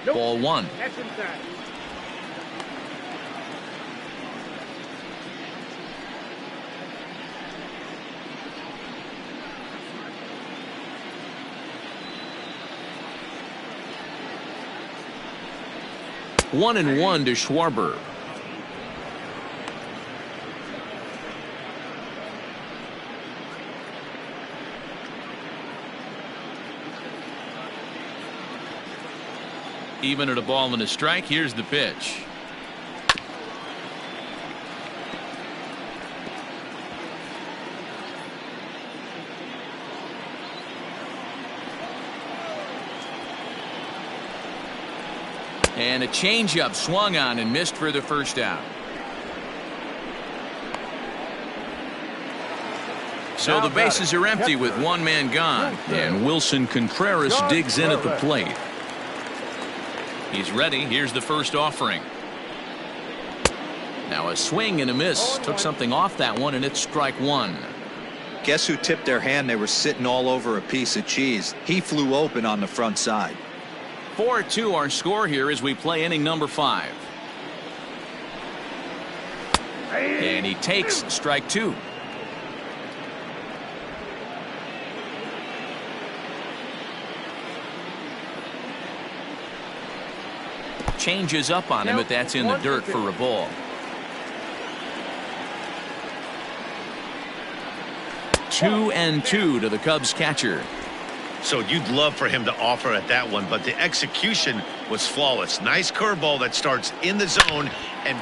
Ball 1. That's inside. One and 1 to Schwarber. Even at a ball and a strike. Here's the pitch. And a changeup swung on and missed for the first out. So the bases are empty with 1 man gone. And Wilson Contreras digs in at the plate. He's ready. Here's the first offering. Now a swing and a miss. Took something off that one, and it's strike 1. Guess who tipped their hand? They were sitting all over a piece of cheese. He flew open on the front side. 4-2 our score here as we play inning number 5. And he takes strike 2. Changes up on him, but that's in the dirt for a ball. 2-2 to the Cubs catcher. So you'd love for him to offer at that one, but the execution was flawless. Nice curveball that starts in the zone and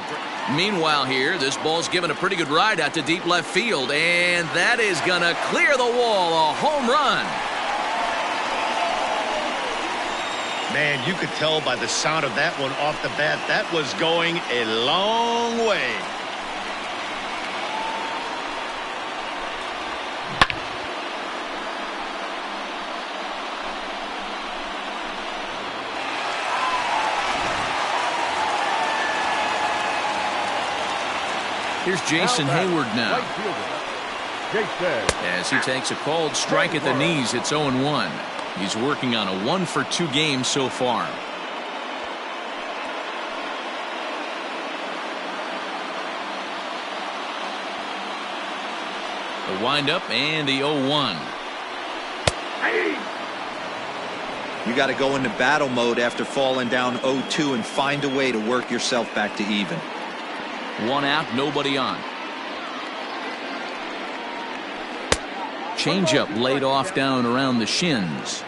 Meanwhile here, this ball's given a pretty good ride out to deep left field, and that is going to clear the wall. A home run. Man, you could tell by the sound of that one off the bat, that was going a long way. Here's Jason Hayward now. As he takes a called strike at the knees, it's 0-1. He's working on a 1-for-2 game so far. The windup and the 0-1. You got to go into battle mode after falling down 0-2 and find a way to work yourself back to even. 1 out, nobody on. Changeup laid off down around the shins.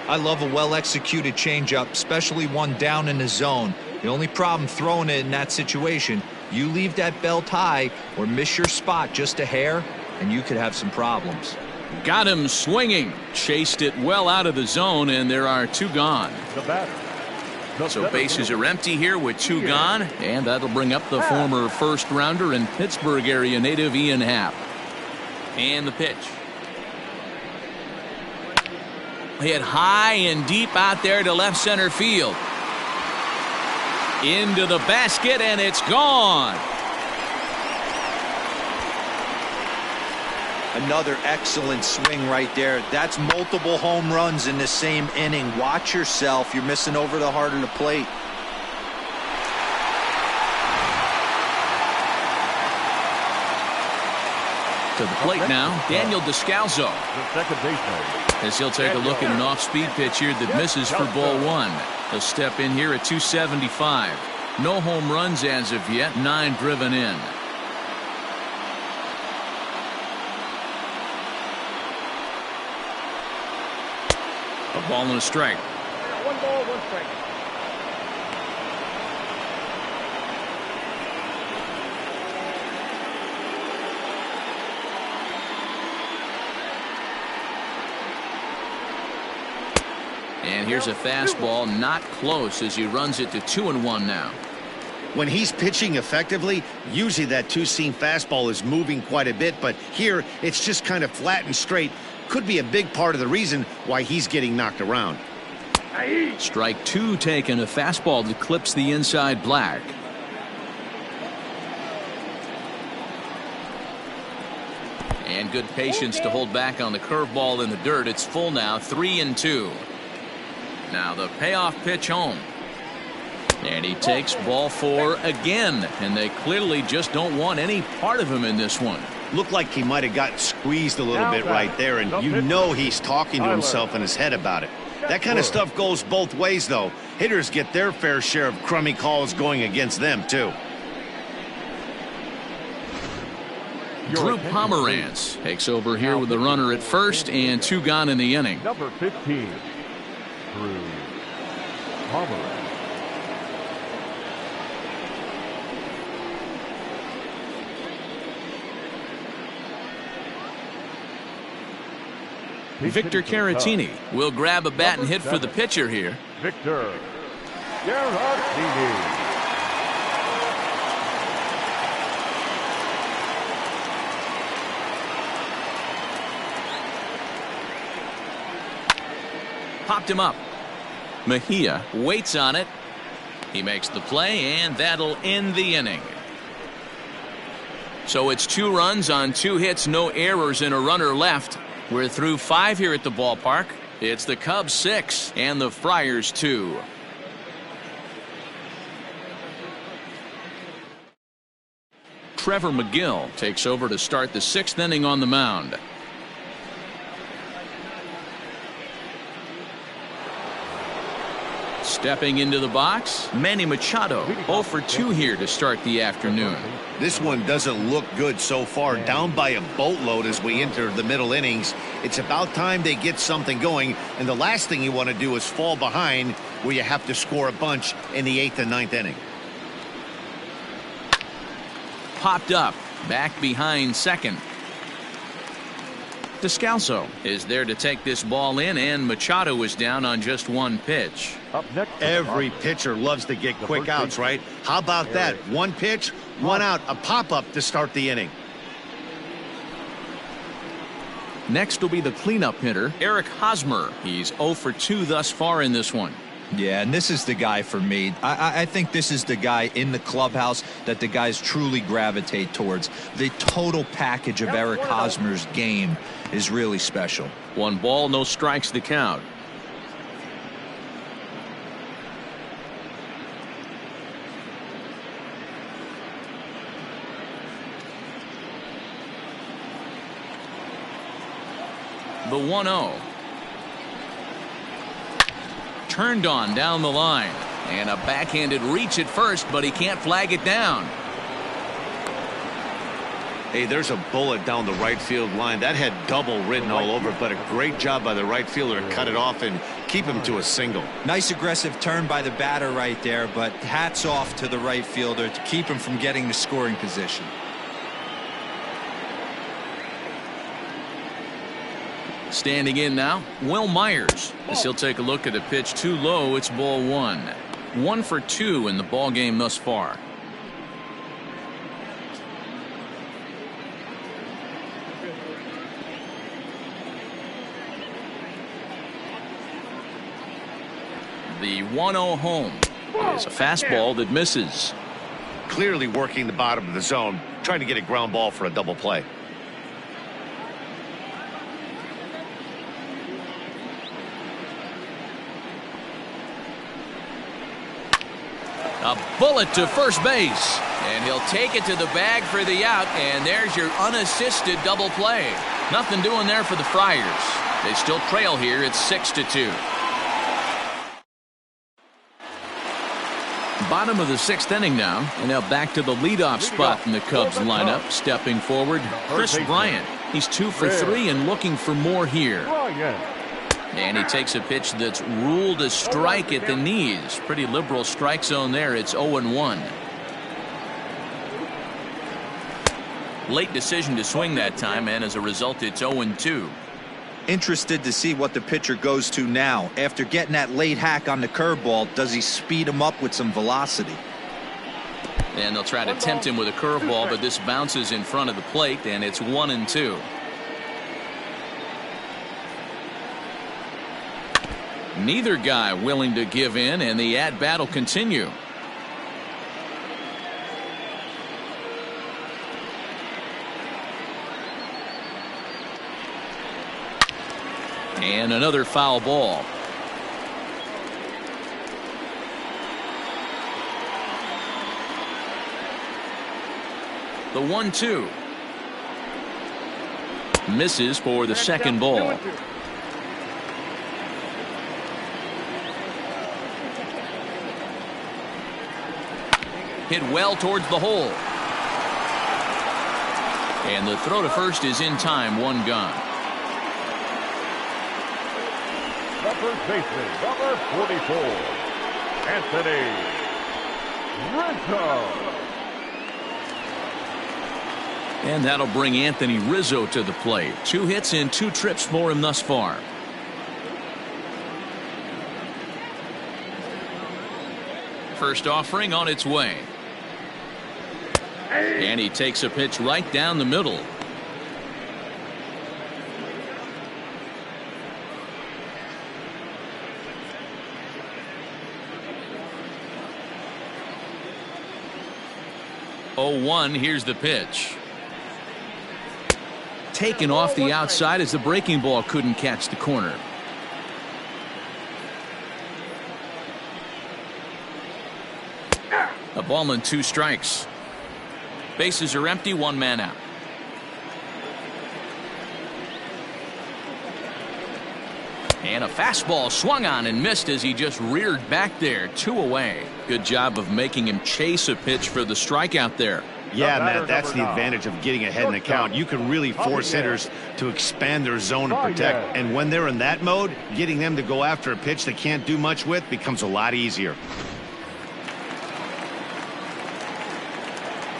I love a well-executed changeup, especially one down in the zone. The only problem throwing it in that situation, you leave that belt high or miss your spot just a hair, and you could have some problems. Got him swinging. Chased it well out of the zone, and there are 2 gone. The batter. So bases are empty here with 2 gone, and that'll bring up the former first-rounder and Pittsburgh area native Ian Happ. And the pitch. Hit high and deep out there to left center field. Into the basket, and it's gone. Another excellent swing right there. That's multiple home runs in the same inning. Watch yourself. You're missing over the heart of the plate. To the plate now, Daniel Descalzo. The second baseman. As he'll take a look at an off-speed pitch here that misses for ball 1. He'll step in here at 275. No home runs as of yet, 9 driven in. A ball and a strike. 1 ball, 1 strike. And here's a fastball not close as he runs it to 2-1 now. When he's pitching effectively, usually that two-seam fastball is moving quite a bit, but here it's just kind of flat and straight. Could be a big part of the reason why he's getting knocked around. Strike 2 taken, a fastball that clips the inside black. And good patience to hold back on the curveball in the dirt. It's full now, 3-2. Now the payoff pitch home. And he takes ball 4 again, and they clearly just don't want any part of him in this one. Looked like he might have got squeezed a little bit right there, and you know he's talking to himself in his head about it. That kind of stuff goes both ways, though. Hitters get their fair share of crummy calls going against them, too. Drew Pomerantz takes over here with the runner at first and 2 gone in the inning. Number 15, Drew Pomerantz. Victor Caratini will grab a bat and hit for the pitcher here. Victor Caratini. Popped him up. Mejia waits on it. He makes the play, and that'll end the inning. So it's 2 runs on 2 hits, no errors, and a runner left. We're through 5 here at the ballpark. It's the Cubs 6 and the Friars 2. Trevor McGill takes over to start the 6th inning on the mound. Stepping into the box, Manny Machado, 0 for 2 here to start the afternoon. This one doesn't look good so far, down by a boatload as we enter the middle innings. It's about time they get something going, and the last thing you want to do is fall behind where you have to score a bunch in the 8th and 9th inning. popped up, back behind second. Descalso is there to take this ball in, and Machado is down on just one pitch. Up next. Every pitcher loves to get quick outs, right? How about that? One pitch, one out, a pop-up to start the inning. Next will be the cleanup hitter, Eric Hosmer. He's 0 for 2 thus far in this one. Yeah, and this is the guy for me. I think this is the guy in the clubhouse that the guys truly gravitate towards. The total package of Eric Hosmer's game is really special. 1 ball, no strikes the count. The 1-0. Turned on down the line, and a backhanded reach at first, but he can't flag it down. Hey, there's a bullet down the right field line. That had double written all over, but a great job by the right fielder to cut it off and keep him to a single. Nice aggressive turn by the batter right there, but hats off to the right fielder to keep him from getting the scoring position. Standing in now, Will Myers, as he'll take a look at a pitch too low. It's ball 1. 1 for 2 in the ball game thus far. The 1-0 home is a fastball that misses. Clearly working the bottom of the zone, trying to get a ground ball for a double play. A bullet to first base, and he'll take it to the bag for the out, and there's your unassisted double play. Nothing doing there for the Friars. They still trail here. It's 6-2. Bottom of the 6th inning now, and now back to the leadoff spot in the Cubs lineup. Stepping forward, Chris Bryant. He's 2 for 3 and looking for more here. And he takes a pitch that's ruled a strike at the knees. Pretty liberal strike zone there. It's 0-1. Late decision to swing that time, and as a result, it's 0-2. Interested to see what the pitcher goes to now. After getting that late hack on the curveball, does he speed him up with some velocity? And they'll try to tempt him with a curveball, but this bounces in front of the plate, and it's 1-2. Neither guy willing to give in, and the at-bat will continue. And another foul ball. The 1-2. Misses for the second ball. Hit well towards the hole. And the throw to first is in time. 1 gone. The first baseman, number 44, Anthony Rizzo. And that'll bring Anthony Rizzo to the plate. 2 hits and 2 trips for him thus far. First offering on its way. And he takes a pitch right down the middle. Oh, 1. Here's the pitch. Taken off the outside as the breaking ball couldn't catch the corner. A ball and 2 strikes. Bases are empty. 1 man out. And a fastball swung on and missed as he just reared back there. 2 away. Good job of making him chase a pitch for the strikeout there. Yeah, Matt, that's the advantage of getting ahead in the count. You can really force hitters to expand their zone to protect. And when they're in that mode, getting them to go after a pitch they can't do much with becomes a lot easier.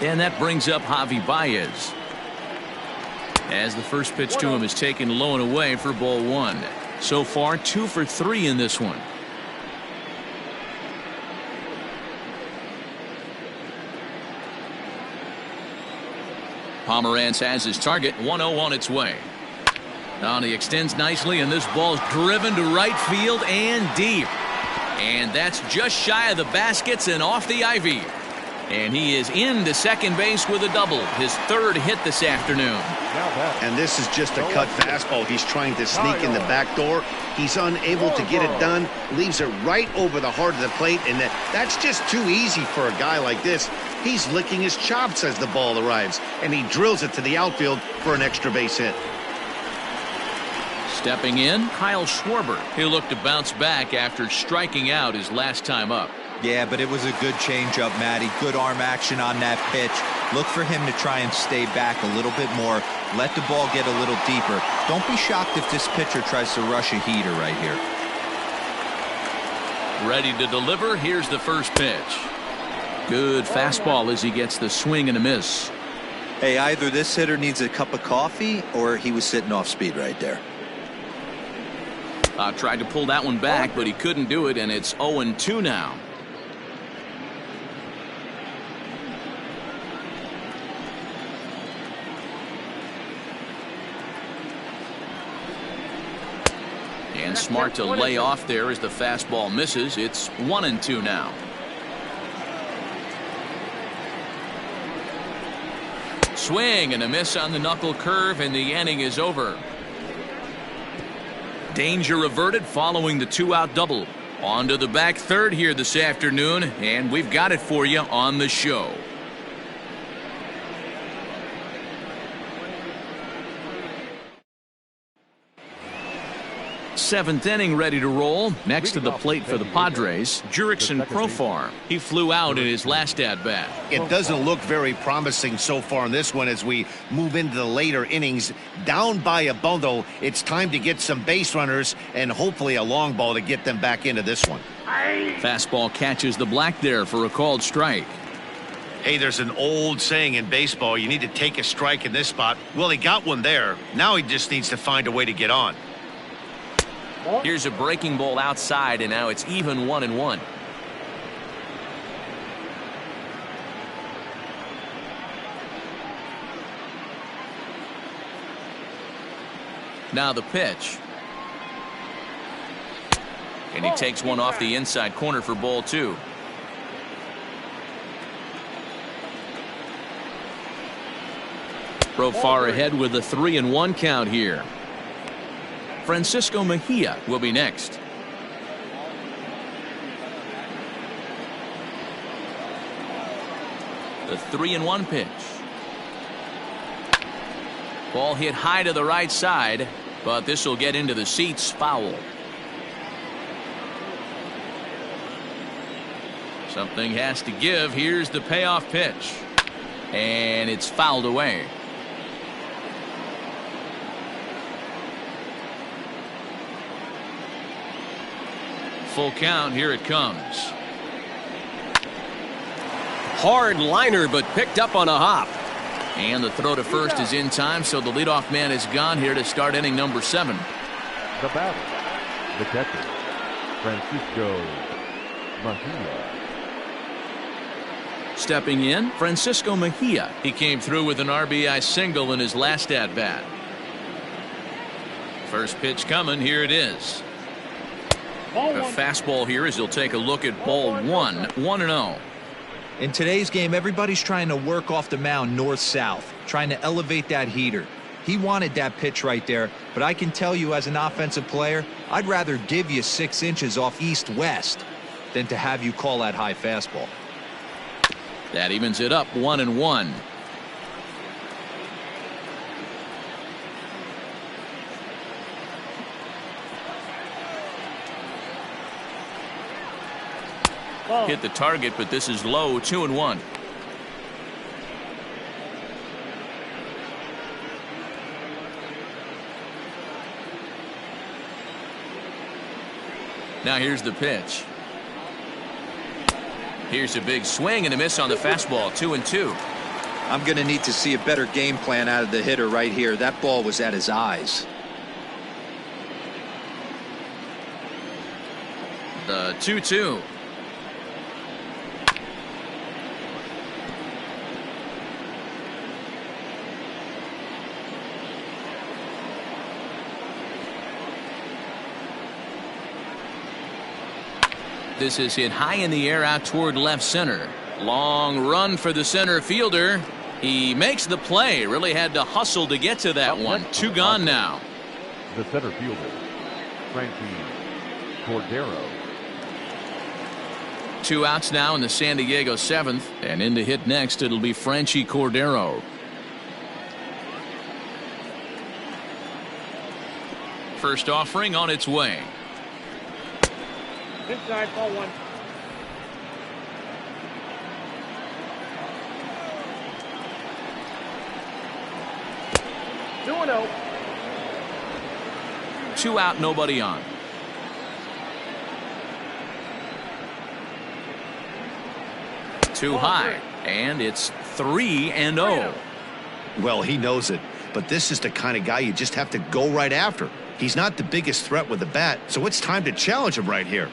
And that brings up Javi Baez. As the first pitch to him is taken low and away for ball one. So far 2 for 3 in this one. Pomeranz has his target. 1-0 on its way. Now he extends nicely, and this ball's driven to right field and deep. And that's just shy of the baskets and off the ivy. And he is into second base with a double. His third hit this afternoon. And this is just a cut fastball. He's trying to sneak in the back door. He's unable to get it done. Leaves it right over the heart of the plate. And that's just too easy for a guy like this. He's licking his chops as the ball arrives. And he drills it to the outfield for an extra base hit. Stepping in, Kyle Schwarber. He'll look to bounce back after striking out his last time up. Yeah, but it was a good changeup, Matty. Good arm action on that pitch. Look for him to try and stay back a little bit more. Let the ball get a little deeper. Don't be shocked if this pitcher tries to rush a heater right here. Ready to deliver. Here's the first pitch. Good fastball as he gets the swing and a miss. Hey, either this hitter needs a cup of coffee or he was sitting off speed right there. Tried to pull that one back, but he couldn't do it, and it's 0-2 now. And smart to lay off there as the fastball misses. It's 1-2 now. Swing and a miss on the knuckle curve, and the inning is over. Danger averted following the 2-out double. On to the back third here this afternoon, and we've got it for you on the show. Seventh inning ready to roll. Next to the plate for the Padres, Jurickson Profar. He flew out in his last at-bat. It doesn't look very promising so far in this one as we move into the later innings. Down by a bundle, it's time to get some base runners and hopefully a long ball to get them back into this one. Fastball catches the black there for a called strike. Hey, there's an old saying in baseball, you need to take a strike in this spot. Well, he got one there. Now he just needs to find a way to get on. Here's a breaking ball outside, and now it's even 1-1. Now the pitch. And he takes one off the inside corner for ball two. Profar ahead with a 3-1 count here. Francisco Mejia will be next. The 3-1 pitch. Ball hit high to the right side, but this will get into the seats. Foul. Something has to give. Here's the payoff pitch. And it's fouled away. Full count. Here it comes. Hard liner, but picked up on a hop. And the throw to first is in time, so the leadoff man is gone here to start inning number 7. The batter, the catcher, Francisco Mejia. Stepping in, Francisco Mejia. He came through with an RBI single in his last at-bat. First pitch coming. Here it is. A fastball here as he'll take a look at ball 1. 1-0. In today's game, everybody's trying to work off the mound north-south, trying to elevate that heater. He wanted that pitch right there, but I can tell you as an offensive player, I'd rather give you 6 inches off east-west than to have you call that high fastball. That evens it up 1-1. Hit the target, but this is low. 2-1. Now here's the pitch. Here's a big swing and a miss on the fastball. 2-2. I'm going to need to see a better game plan out of the hitter right here. That ball was at his eyes. The 2-2. This is hit high in the air out toward left center. Long run for the center fielder. He makes the play. Really had to hustle to get to that one. Two gone now. The center fielder, Frankie Cordero. 2 outs now in the San Diego 7th. And in to hit next, it'll be Franchi Cordero. First offering on its way. Inside, ball 1. Two and 0. 2 out, nobody on. Too high, and it's 3-0. Well, he knows it, but this is the kind of guy you just have to go right after. He's not the biggest threat with the bat, so it's time to challenge him right here.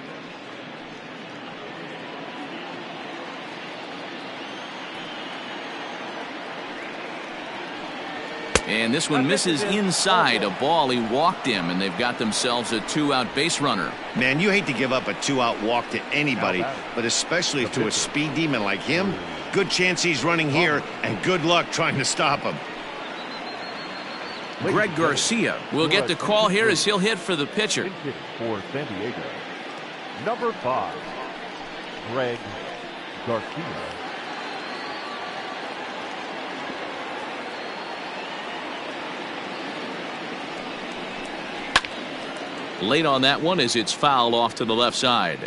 And this one misses inside a ball. He walked him, and they've got themselves a 2-out base runner. Man, you hate to give up a 2-out walk to anybody, but especially to a speed demon like him. Good chance he's running here, and good luck trying to stop him. Greg Garcia will get the call here as he'll hit for the pitcher. For San Diego, number 5, Greg Garcia. Late on that one as it's fouled off to the left side.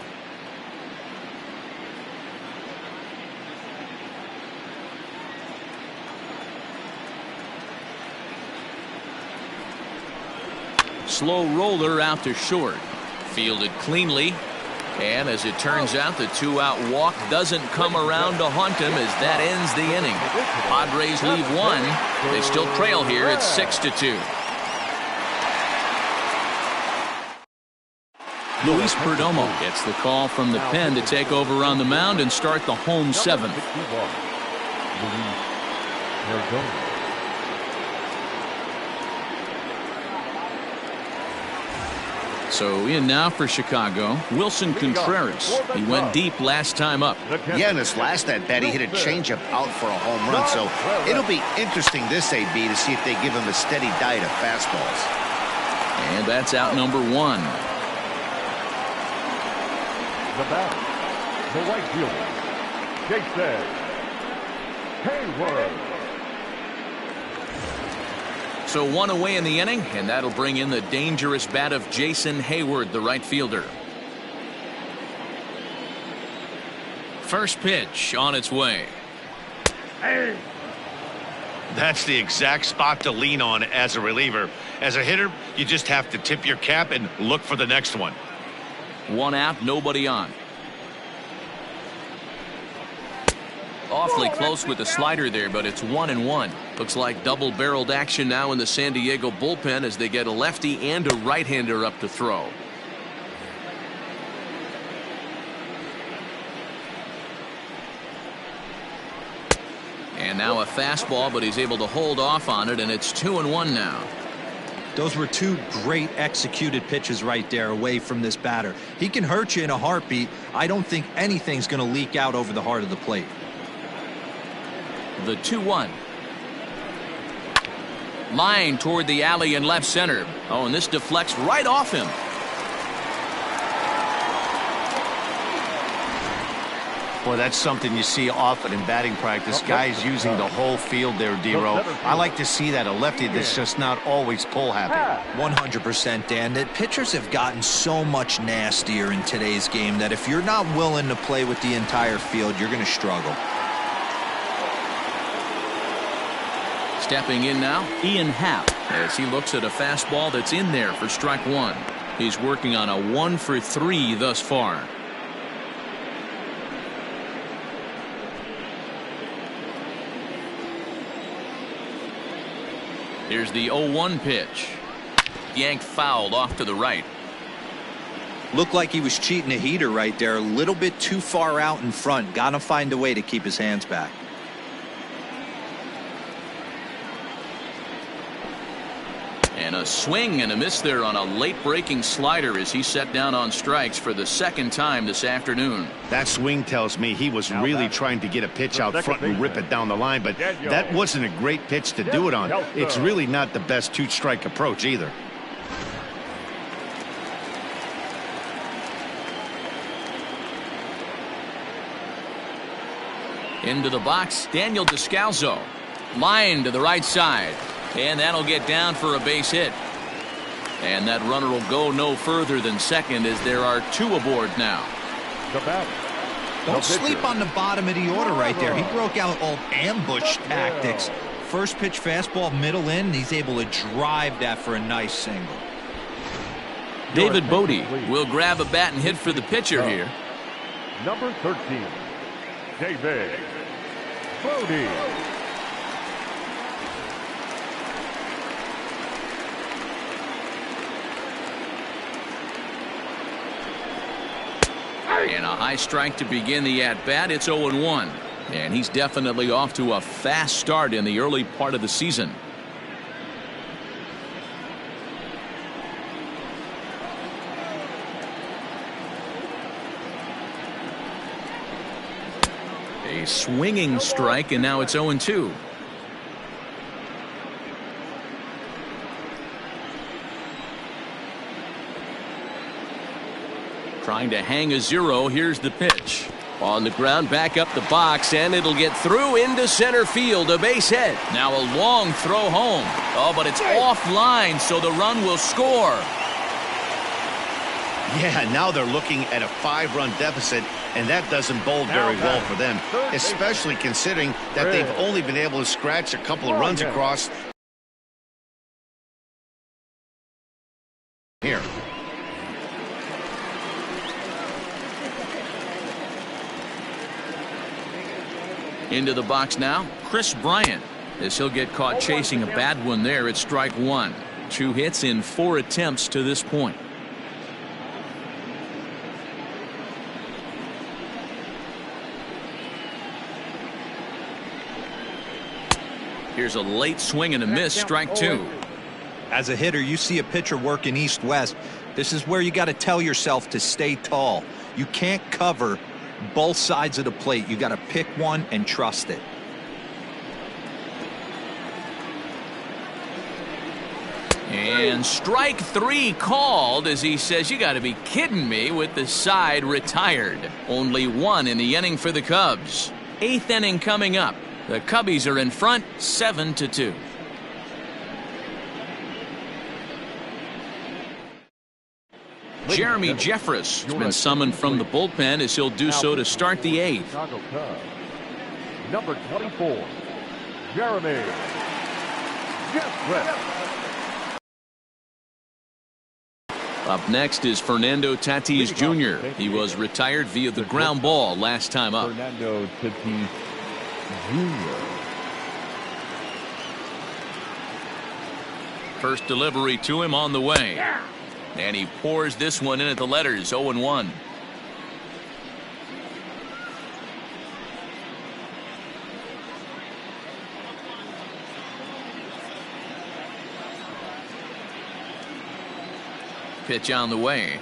Slow roller out to short. Fielded cleanly. And as it turns out, the 2-out walk doesn't come around to haunt him as that ends the inning. Padres leave 1. They still trail here at 6-2. Luis Perdomo gets the call from the pen to take over on the mound and start the home 7th. So in now for Chicago, Wilson Contreras. He went deep last time up. Yeah, in his last at bat, he hit a changeup out for a home run. So it'll be interesting this AB to see if they give him a steady diet of fastballs. And that's out number 1. The batter, the right fielder, Jason Hayward. So 1 away in the inning, and that'll bring in the dangerous bat of Jason Hayward, the right fielder. First pitch on its way. That's the exact spot to lean on as a reliever. As a hitter, you just have to tip your cap and look for the next one. 1 out, nobody on. Awfully close with the slider there, but it's 1-1. Looks like double-barreled action now in the San Diego bullpen as they get a lefty and a right-hander up to throw. And now a fastball, but he's able to hold off on it, and it's 2-1 now. Those were 2 great executed pitches right there away from this batter. He can hurt you in a heartbeat. I don't think anything's going to leak out over the heart of the plate. The 2-1. Line toward the alley in left center. Oh, and this deflects right off him. Boy, that's something you see often in batting practice. Guys using the whole field there, D-Row. I like to see that. A lefty that's just not always pull happy. 100%, Dan. That pitchers have gotten so much nastier in today's game that if you're not willing to play with the entire field, you're going to struggle. Stepping in now, Ian Happ, as he looks at a fastball that's in there for strike 1. He's working on a 1-for-3 thus far. Here's the 0-1 pitch. Yanked fouled off to the right. Looked like he was cheating a heater right there. A little bit too far out in front. Got to find a way to keep his hands back. And a swing and a miss there on a late breaking slider as he set down on strikes for the second time this afternoon. That swing tells me he was really trying to get a pitch out front and rip it down the line, but that wasn't a great pitch to do it on. It's really not the best two-strike approach either. Into the box, Daniel Descalso. Line to the right side. And that'll get down for a base hit. And that runner will go no further than second as there are two aboard now. Don't sleep on the bottom of the order right there. He broke out old ambush tactics. First pitch fastball middle in. He's able to drive that for a nice single. David Bodie will grab a bat and hit for the pitcher here. Number 13, David Bodie. And a high strike to begin the at-bat. It's 0-1. And he's definitely off to a fast start in the early part of the season. A swinging strike, and now it's 0-2. Trying to hang a zero. Here's the pitch. On the ground, back up the box, and it'll get through into center field. A base hit. Now a long throw home. Oh, but it's offline, so the run will score. Yeah, now they're looking at a 5-run deficit, and that doesn't bode very well for them, especially considering that they've only been able to scratch a couple of runs across here. Into the box now, Chris Bryant, as he'll get caught chasing a bad one there at strike one. 2 hits in 4 attempts to this point. Here's a late swing and a miss, strike 2. As a hitter, you see a pitcher working east-west. This is where you got to tell yourself to stay tall. You can't cover both sides of the plate. You got to pick one and trust it. And strike 3 called as he says, you got to be kidding me, with the side retired. Only 1 in the inning for the Cubs. 8th inning coming up. The Cubbies are in front 7-2. Jeremy Jeffress has been summoned from the bullpen as he'll do so to start the 8th. Chicago Cubs, number 24, Jeremy Jeffress. Up next is Fernando Tatis Jr. He was retired via the ground ball last time up. Fernando Tatis Jr. First delivery to him on the way. And he pours this one in at the letters. 0-1. Pitch on the way.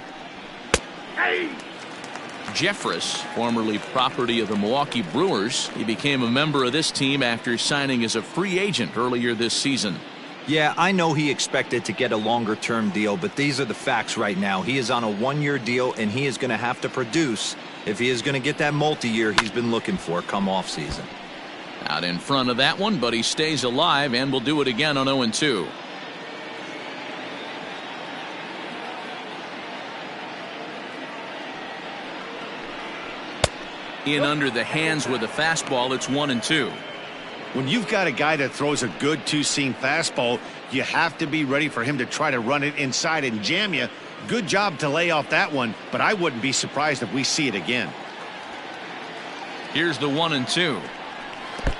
Jeffress, formerly property of the Milwaukee Brewers. He became a member of this team after signing as a free agent earlier this season. Yeah, I know he expected to get a longer-term deal, but these are the facts right now. He is on a 1-year deal, and he is going to have to produce if he is going to get that multi-year he's been looking for come off-season. Out in front of that one, but he stays alive and will do it again on 0-2. In under the hands with a fastball. It's 1-2. When you've got a guy that throws a good two-seam fastball, you have to be ready for him to try to run it inside and jam you. Good job to lay off that one, but I wouldn't be surprised if we see it again. Here's the 1-2.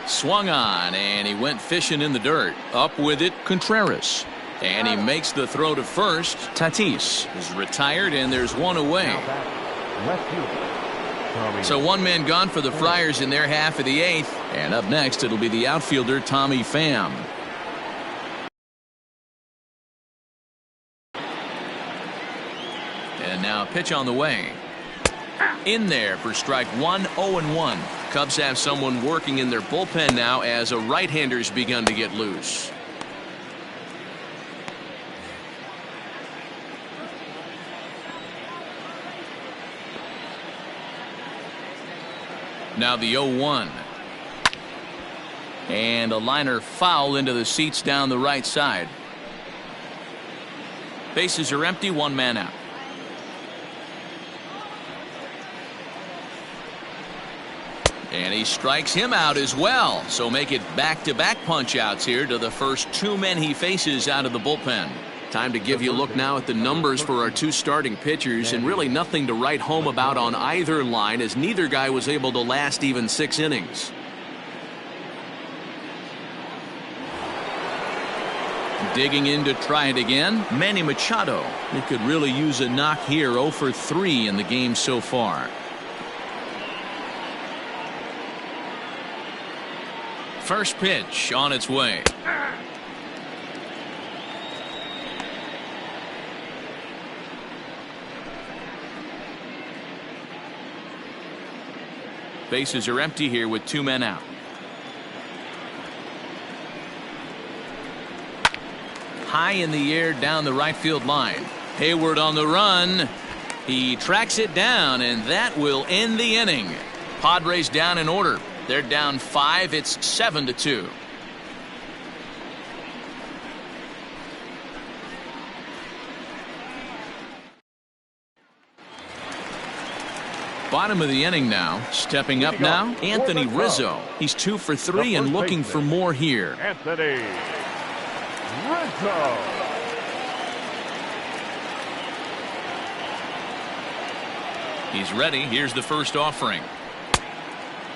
Swung on, and he went fishing in the dirt. Up with it, Contreras. And he makes the throw to first. Tatis is retired, and there's one away. Left fielder. So one man gone for the Friars in their half of the eighth. And up next, it'll be the outfielder, Tommy Pham. And now pitch on the way. In there for strike one, 0-1. Cubs have someone working in their bullpen now as a right-hander's begun to get loose. Now the 0-1. And a liner foul into the seats down the right side. Bases are empty, one man out. And he strikes him out as well. So make it back-to-back punch-outs here to the first two men he faces out of the bullpen. Time to give you a look now at the numbers for our two starting pitchers, and really nothing to write home about on either line, as neither guy was able to last even 6 innings. Digging in to try it again, Manny Machado. He could really use a knock here. 0 for 3 in the game so far. First pitch on its way. Bases are empty here with 2 men out. High in the air down the right field line. Hayward on the run. He tracks it down, and that will end the inning. Padres down in order. They're down 5. It's 7-2. Bottom of the inning now. Stepping up now, Anthony Rizzo. He's 2 for 3 and looking for more here. Anthony Rizzo. He's ready. Here's the first offering.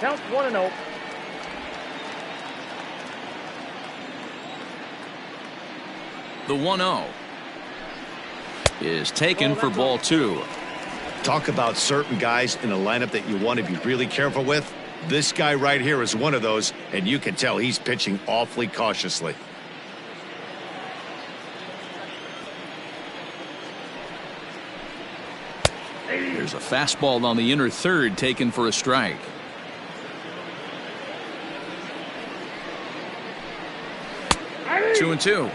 Count 1-0. The 1-0 is taken for ball 2. Talk about certain guys in a lineup that you want to be really careful with. This guy right here is one of those, and you can tell he's pitching awfully cautiously. There's a fastball on the inner third taken for a strike. Two and two.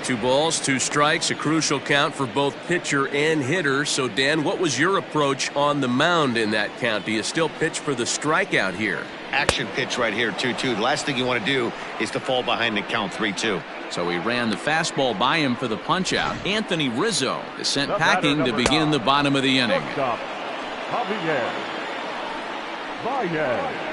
2 balls, 2 strikes, a crucial count for both pitcher and hitter. So, Dan, what was your approach on the mound in that count? Do you still pitch for the strikeout here? Action pitch right here, 2-2. The last thing you want to do is to fall behind the count 3-2. So he ran the fastball by him for the punch-out. Anthony Rizzo is sent packing to begin the bottom of the inning. Javier Baez.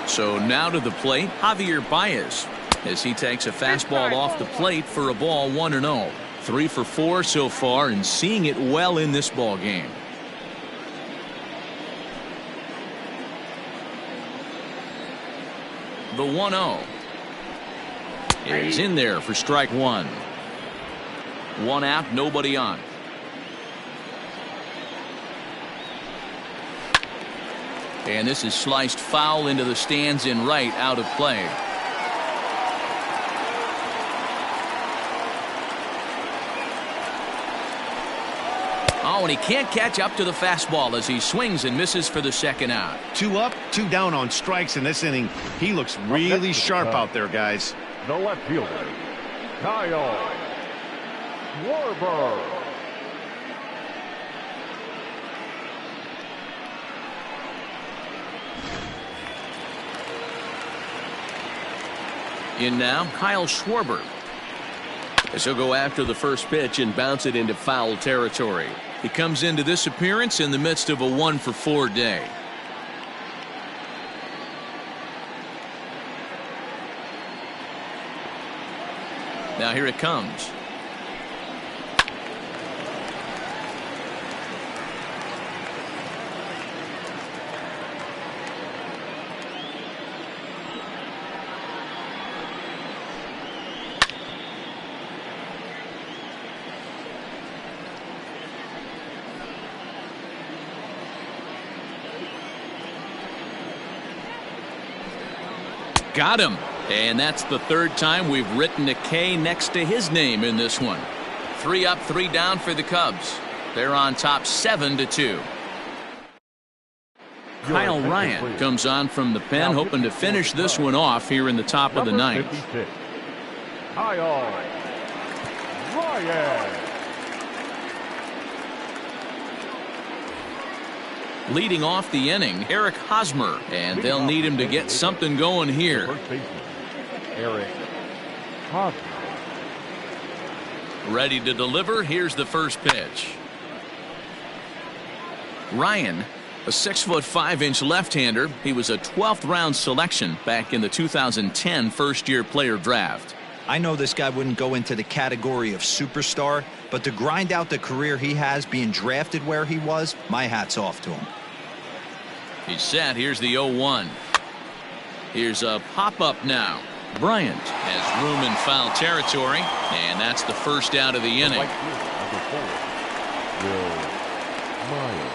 So now to the plate, Javier Baez, as he takes a fastball off the plate for a ball 1-0. 3 for 4 so far, and seeing it well in this ball game. The 1-0 is in there for strike 1. 1 out, nobody on. And this is sliced foul into the stands in right, out of play. Oh, and he can't catch up to the fastball as he swings and misses for the second out. 2 up, 2 down on strikes in this inning. He looks really sharp out there, guys. The left fielder, Kyle Schwarber. In now, Kyle Schwarber, as he'll go after the first pitch and bounce it into foul territory. He comes into this appearance in the midst of a 1 for 4 day. Now here it comes. Got him. And that's the third time we've written a K next to his name in this one. 3 up, 3 down for the Cubs. They're on top 7-2. Kyle Ryan comes on from the pen, hoping to finish this one off here in the top of the ninth. Kyle Ryan. Leading off the inning, Eric Hosmer, and they'll need him to get something going here. Eric Hosmer. Ready to deliver. Here's the first pitch. Ryan, a 6'5" left-hander. He was a 12th round selection back in the 2010 first-year player draft. I know this guy wouldn't go into the category of superstar, but to grind out the career he has being drafted where he was, my hat's off to him. He's set. Here's the 0-1. Here's a pop-up now. Bryant has room in foul territory, and that's the first out of the inning. Will Myers.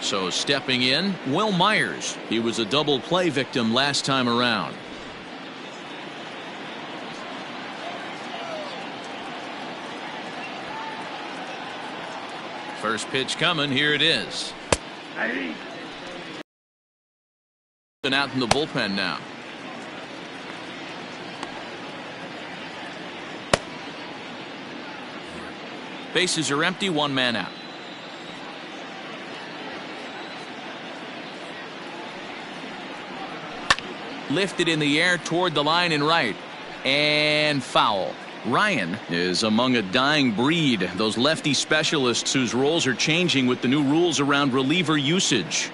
So stepping in, Will Myers. He was a double play victim last time around. First pitch coming. Here it is. And out in the bullpen now. Bases are empty. 1 man out. Lifted in the air toward the line and right. And foul. Ryan is among a dying breed. Those lefty specialists whose roles are changing with the new rules around reliever usage.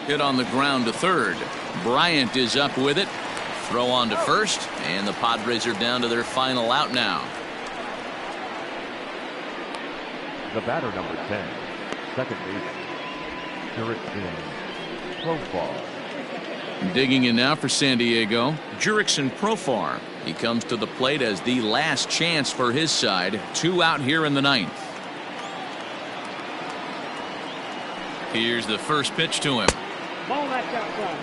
Hit on the ground to third. Bryant is up with it. Throw on to first. And the Padres are down to their final out now. The batter, number 10, second baseman, Jurickson Profar. Digging in now for San Diego, Jurickson Profar. He comes to the plate as the last chance for his side. 2 out here in the ninth. Here's the first pitch to him. Ball that's outside.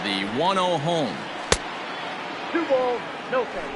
The 1-0 home. 2 balls, no strikes.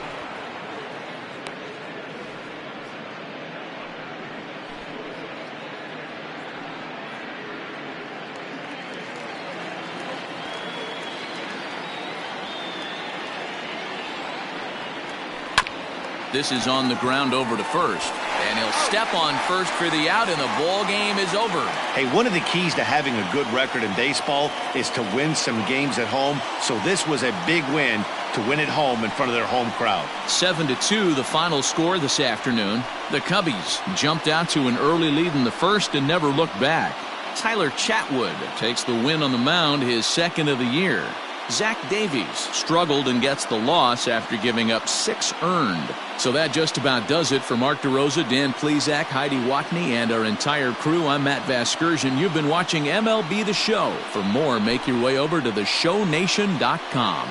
This is on the ground over to first. And he'll step on first for the out, and the ball game is over. Hey, one of the keys to having a good record in baseball is to win some games at home. So this was a big win to win at home in front of their home crowd. 7-2 the final score this afternoon. The Cubbies jumped out to an early lead in the first and never looked back. Tyler Chatwood takes the win on the mound, his second of the year. Zach Davies struggled and gets the loss after giving up 6 earned. So that just about does it for Mark DeRosa, Dan Plesac, Heidi Watney, and our entire crew. I'm Matt Vasgersian. You've been watching MLB The Show. For more, make your way over to theshownation.com.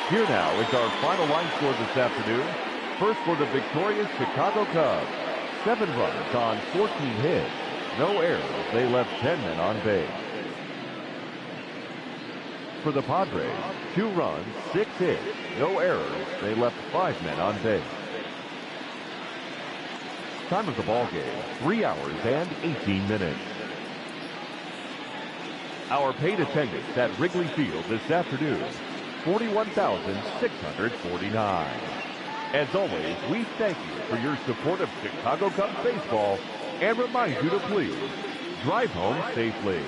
Here now is our final line score this afternoon. First for the victorious Chicago Cubs. 7 runs on 14 hits. No errors. They left 10 men on base. For the Padres, 2 runs, 6 hits. No errors. They left 5 men on base. Time of the ball game, 3 hours and 18 minutes. Our paid attendance at Wrigley Field this afternoon, 41,649. As always, we thank you for your support of Chicago Cubs baseball and remind you to please drive home safely.